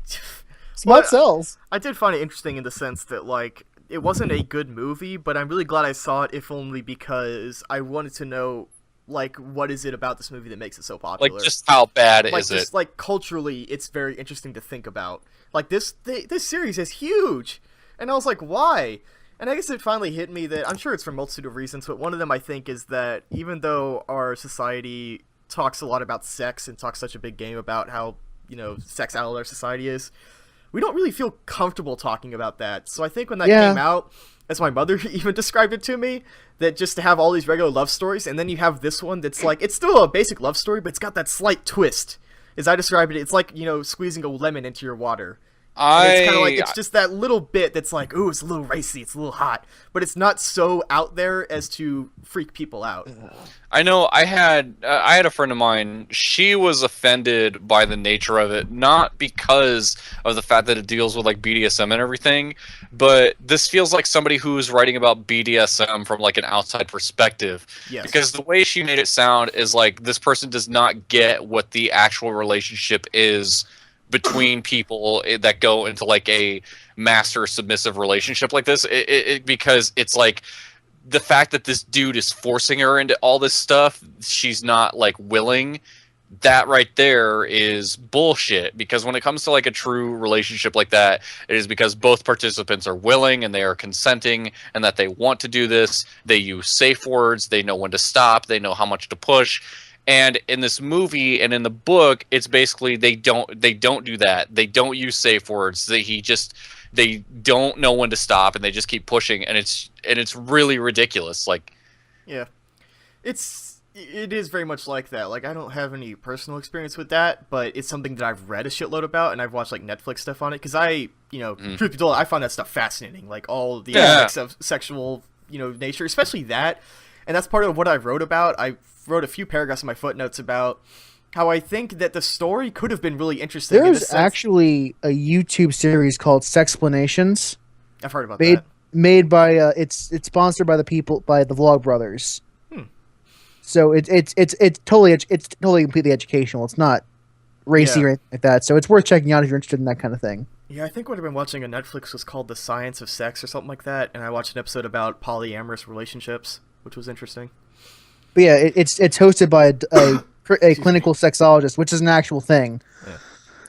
Smut Well, sells. I did find it interesting in the sense that, like, it wasn't a good movie, but I'm really glad I saw it, if only because I wanted to know, like, what is it about this movie that makes it so popular? like just how bad like, is just, it? like, culturally, it's very interesting to think about. Like, this series is huge! And I was like, why? And I guess it finally hit me that, I'm sure it's for a multitude of reasons, but one of them, I think, is that even though our society talks a lot about sex and talks such a big game about how, sexual our society is, we don't really feel comfortable talking about that. So I think when that Yeah. came out, as my mother even described it to me, that just to have all these regular love stories, and then you have this one that's like, it's still a basic love story, but it's got that slight twist. As I described it, it's like, squeezing a lemon into your water. And it's kind of like, it's just that little bit that's like, ooh, it's a little racy, it's a little hot, but it's not so out there as to freak people out. I know I had a friend of mine. She was offended by the nature of it, not because of the fact that it deals with like BDSM and everything, but this feels like somebody who's writing about BDSM from like an outside perspective. Yes. Because the way she made it sound is like this person does not get what the actual relationship is between people that go into like a master submissive relationship like this. Because it's like the fact that this dude is forcing her into all this stuff, she's not like willing. That right there is bullshit, because when it comes to like a true relationship like that, it is because both participants are willing and they are consenting and that they want to do this. They use safe words, they know when to stop, they know how much to push. And in this movie and in the book, it's basically they don't do that. They don't use safe words. They don't know when to stop, and they just keep pushing, and it's really ridiculous. Like, Yeah. It is very much like that. Like, I don't have any personal experience with that, but it's something that I've read a shitload about, and I've watched like Netflix stuff on it, because truth be told, I find that stuff fascinating. Like all the aspects of sexual, nature, especially that. And that's part of what I wrote about. I wrote a few paragraphs in my footnotes about how I think that the story could have been really interesting. There's actually a YouTube series called Sexplanations. I've heard about that. Made by it's sponsored by the Vlogbrothers. So it's totally completely educational. It's not racy or anything like that. So it's worth checking out if you're interested in that kind of thing. Yeah, I think what I've been watching on Netflix was called The Science of Sex or something like that, and I watched an episode about polyamorous relationships, which was interesting. But yeah, it's hosted by a clinical sexologist, which is an actual thing.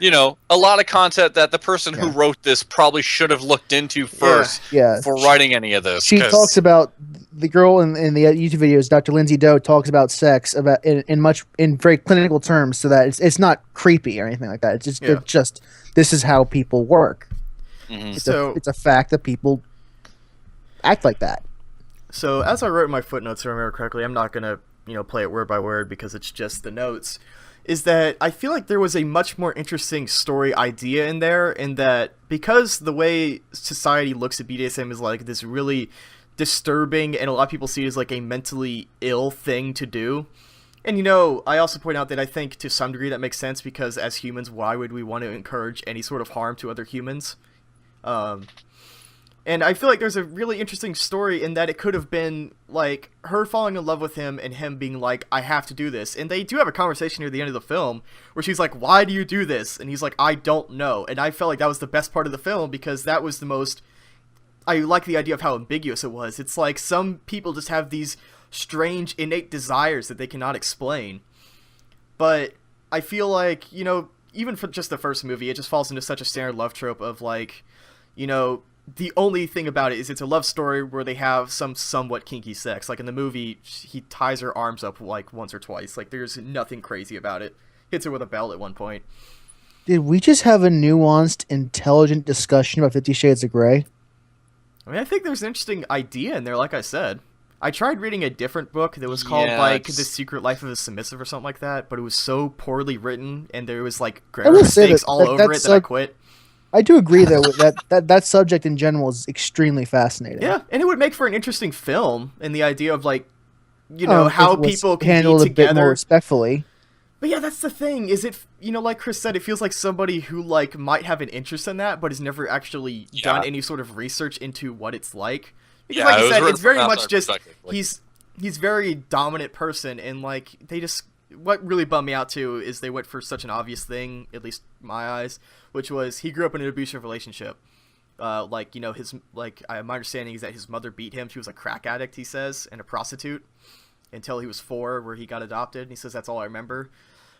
A lot of content that the person who wrote this probably should have looked into first for writing any of this. She talks about the girl in the YouTube videos. Dr. Lindsay Doe talks about sex in very clinical terms, so that it's not creepy or anything like that. It's just this is how people work. Mm-hmm. It's a fact that people act like that. So as I wrote in my footnotes, if I remember correctly, I'm not gonna play it word by word because it's just the notes. Is that I feel like there was a much more interesting story idea in there, in that because the way society looks at BDSM is like this really disturbing, and a lot of people see it as like a mentally ill thing to do. And I also point out that I think to some degree that makes sense, because as humans, why would we want to encourage any sort of harm to other humans? And I feel like there's a really interesting story in that it could have been like her falling in love with him and him being like, I have to do this. And they do have a conversation near the end of the film where she's like, why do you do this? And he's like, I don't know. And I felt like that was the best part of the film, because that was the most, I like the idea of how ambiguous it was. It's like some people just have these strange innate desires that they cannot explain. But I feel like, even for just the first movie, it just falls into such a standard love trope of like, the only thing about it is it's a love story where they have some somewhat kinky sex. Like in the movie, he ties her arms up like once or twice. Like there's nothing crazy about it. Hits her with a belt at one point. Did we just have a nuanced, intelligent discussion about 50 Shades of Grey? I mean, I think there's an interesting idea in there, like I said. I tried reading a different book that was called The Secret Life of a Submissive or something like that, but it was so poorly written and there was like grammar mistakes all over it that I quit. I do agree though that subject in general is extremely fascinating. Yeah, and it would make for an interesting film, and the idea of like, how people can handled be together a bit more respectfully. But yeah, that's the thing. Is it like Chris said, it feels like somebody who like might have an interest in that, but has never actually done any sort of research into what it's like. Because like you said, it's very much just he's very dominant person, and like they just. What really bummed me out too is they went for such an obvious thing, at least my eyes, which was he grew up in an abusive relationship. My understanding is that his mother beat him. She was a crack addict, he says, and a prostitute until he was 4, where he got adopted. And he says, that's all I remember.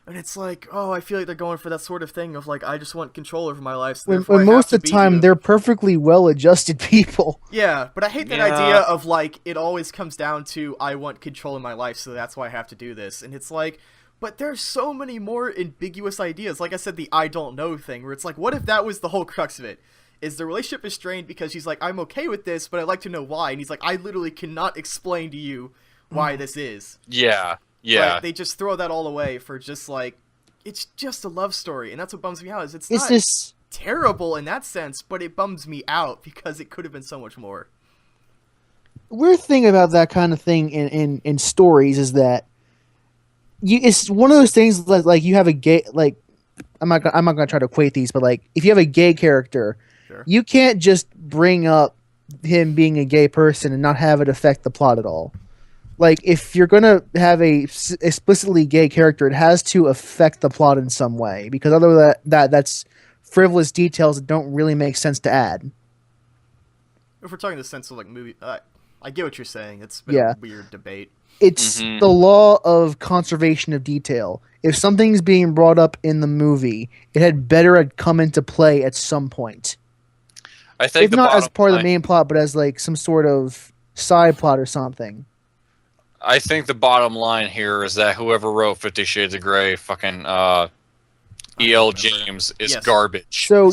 And it's like, oh, I feel like they're going for that sort of thing of like, I just want control over my life. So when most of the time they're perfectly well-adjusted people. Yeah, but I hate that idea of like, it always comes down to, I want control in my life, so that's why I have to do this. And it's like, But there's so many more ambiguous ideas. Like I said, the I don't know thing, where it's like, what if that was the whole crux of it? Is the relationship is strained because she's like, I'm okay with this, but I'd like to know why. And he's like, I literally cannot explain to you why this is. Yeah. Yeah. But they just throw that all away for just like, it's just a love story. And that's what bums me out, is it's It's not this. terrible in that sense, but it bums me out because it could have been so much more. Weird thing about that kind of thing in stories is that it's one of those things that, like, you have a gay, like, I'm not gonna try to equate these, but like, if you have a gay character, Sure. you can't just bring up him being a gay person and not have it affect the plot at all. Like, if you're gonna have a explicitly gay character, it has to affect the plot in some way, because other than that's frivolous details that don't really make sense to add. If we're talking the sense of like movie, I get what you're saying. It's been Yeah. a weird debate. It's Mhm. the law of conservation of detail. If something's being brought up in the movie, it had better come into play at some point. I think If the not as bottom part of line- the main plot, but as like some sort of side plot or something. I think the bottom line here is that whoever wrote 50 Shades of Grey, fucking E.L. James, is Yes. garbage. So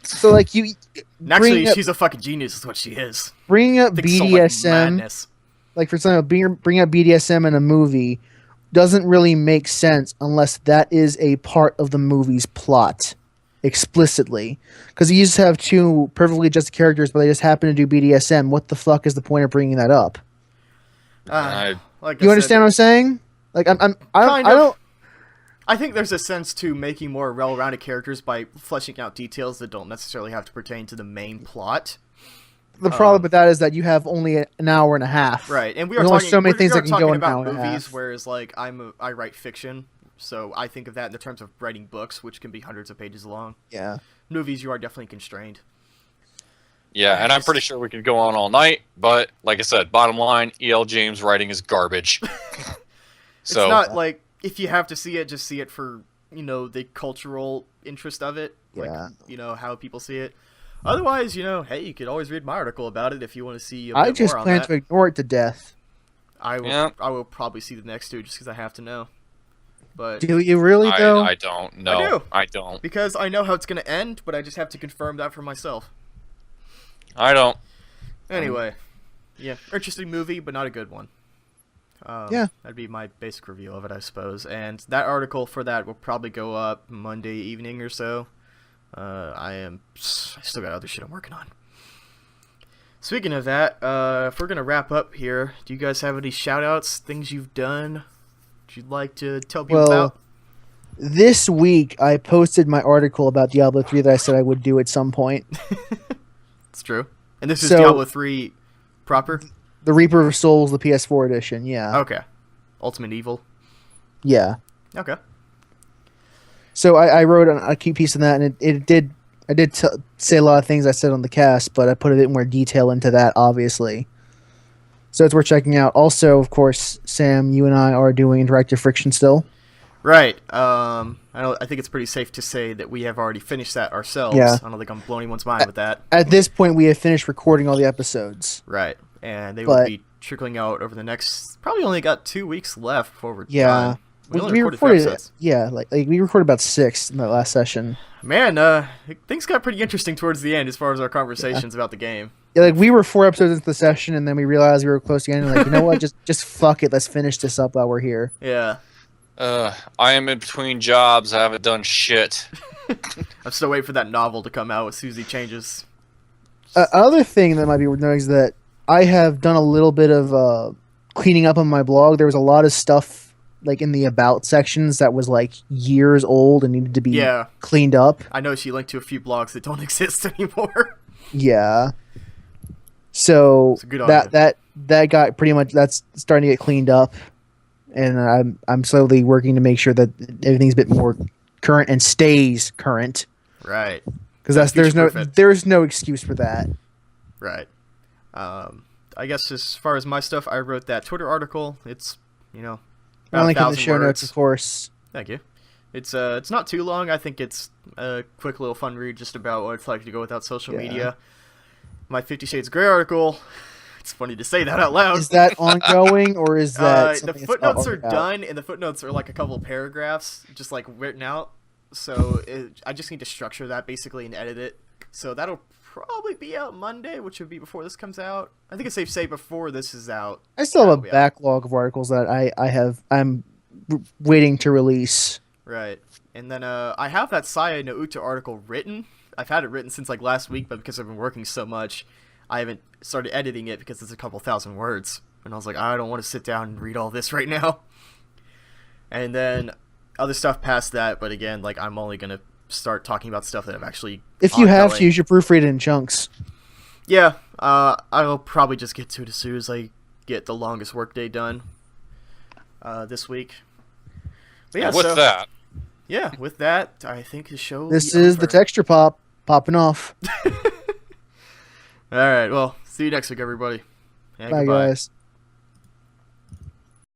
So like you And actually, bring up, she's a fucking genius, is what she is. bringing up Thinks so much BDSM, madness. like for example, bring up BDSM in a movie doesn't really make sense unless that is a part of the movie's plot explicitly. Because you just have two perfectly adjusted characters, but they just happen to do BDSM. What the fuck is the point of bringing that up? Like You understand what I'm saying? Like I Kind don't. of. I think there's a sense to making more well-rounded characters by fleshing out details that don't necessarily have to pertain to the main plot. The problem with that is that you have only an hour and a half. Right, and we are There's only talking, so many we things are that can go talking in an about hour and a movies, half. whereas like I write fiction, so I think of that in the terms of writing books, which can be hundreds of pages long. Yeah. Movies, you are definitely constrained. Yeah, and I'm pretty sure we could go on all night, but like I said, bottom line, E.L. James writing is garbage. It's So not like if you have to see it, just see it for the cultural interest of it, like Yeah. how people see it. Otherwise, hey, you could always read my article about it if you want to see a I bit just more on plan that. to ignore it to death. I will. Yeah. I will probably see the next two just because I have to know. But Do you really though? I don't know. I do. I don't. because I know how it's going to end, but I just have to confirm that for myself. I don't. Anyway, yeah, interesting movie, but not a good one. Yeah. That'd be my basic review of it, I suppose. And that article for that will probably go up Monday evening or so. I still got other shit I'm working on. Speaking of that, if we're gonna wrap up here, do you guys have any shout-outs, things you've done that you'd like to tell people Well, about? This week I posted my article about Diablo 3 that I said I would do at some point. It's true. And this is so- Diablo 3 proper? The Reaper of Souls, the PS4 edition. Yeah. Okay. Ultimate Evil. Yeah. Okay. So I wrote a key piece on that, and I did say a lot of things I said on the cast, but I put a bit more detail into that, obviously. So it's worth checking out. Also, of course, Sam, you and I are doing Interactive Friction still. Right. I think it's pretty safe to say that we have already finished that ourselves. Yeah. I don't think I'm blowing anyone's mind with that. At this point, we have finished recording all the episodes. Right. And they will But- be trickling out over the next... Probably only got 2 weeks left before we're Yeah. done. We only recorded 3 episodes. yeah, like we recorded about 6 in that last session. Man, things got pretty interesting towards the end as far as our conversations about the game. Yeah, like we were 4 episodes into the session, and then we realized we were close to the end. And like, you know what? Just fuck it. Let's finish this up while we're here. Yeah. I am in between jobs. I haven't done shit. I'm still waiting for that novel to come out with Susie Changes. Other thing that might be worth noting is that I have done a little bit of cleaning up on my blog. There was a lot of stuff like in the about sections that was like years old and needed to be Yeah. cleaned up. I know she linked to a few blogs that don't exist anymore. Yeah. So So good on you. that got pretty much that's starting to get cleaned up, and I'm slowly working to make sure that everything's a bit more current and stays current, Right. because Future-proof it. there's no excuse for that. Right. I guess as far as my stuff, I wrote that Twitter article. It's, about I'll link in the 1,000 show notes, words. of course. Thank you. It's not too long. I think it's a quick little fun read just about what it's like to go without social Yeah. media. My 50 Shades Grey article It's funny to say that out loud. Is that ongoing or is that the something that's footnotes are already out? done, and the footnotes are like a couple paragraphs, just like written out. So I just need to structure that basically and edit it. So that'll probably be out Monday, which would be before this comes out. I think it's safe to say before this is out. I still have a That'll be out. backlog of articles that I'm waiting to release. Right. And then I have that Saya no Uta article written. I've had it written since like last week, but because I've been working so much, I haven't started editing it because it's a couple thousand words. And I was like, I don't want to sit down and read all this right now. And then other stuff past that, but again, like I'm only going to start talking about stuff that I've actually If you have to, ongoing. you should proofread it in chunks. Yeah, I'll probably just get to it as soon as I get the longest workday done this week. But yeah, And with so, that, yeah, with that, I think the show will This be is the over. texture pop popping off. All right, well, see you next week, everybody. And Bye, goodbye. guys.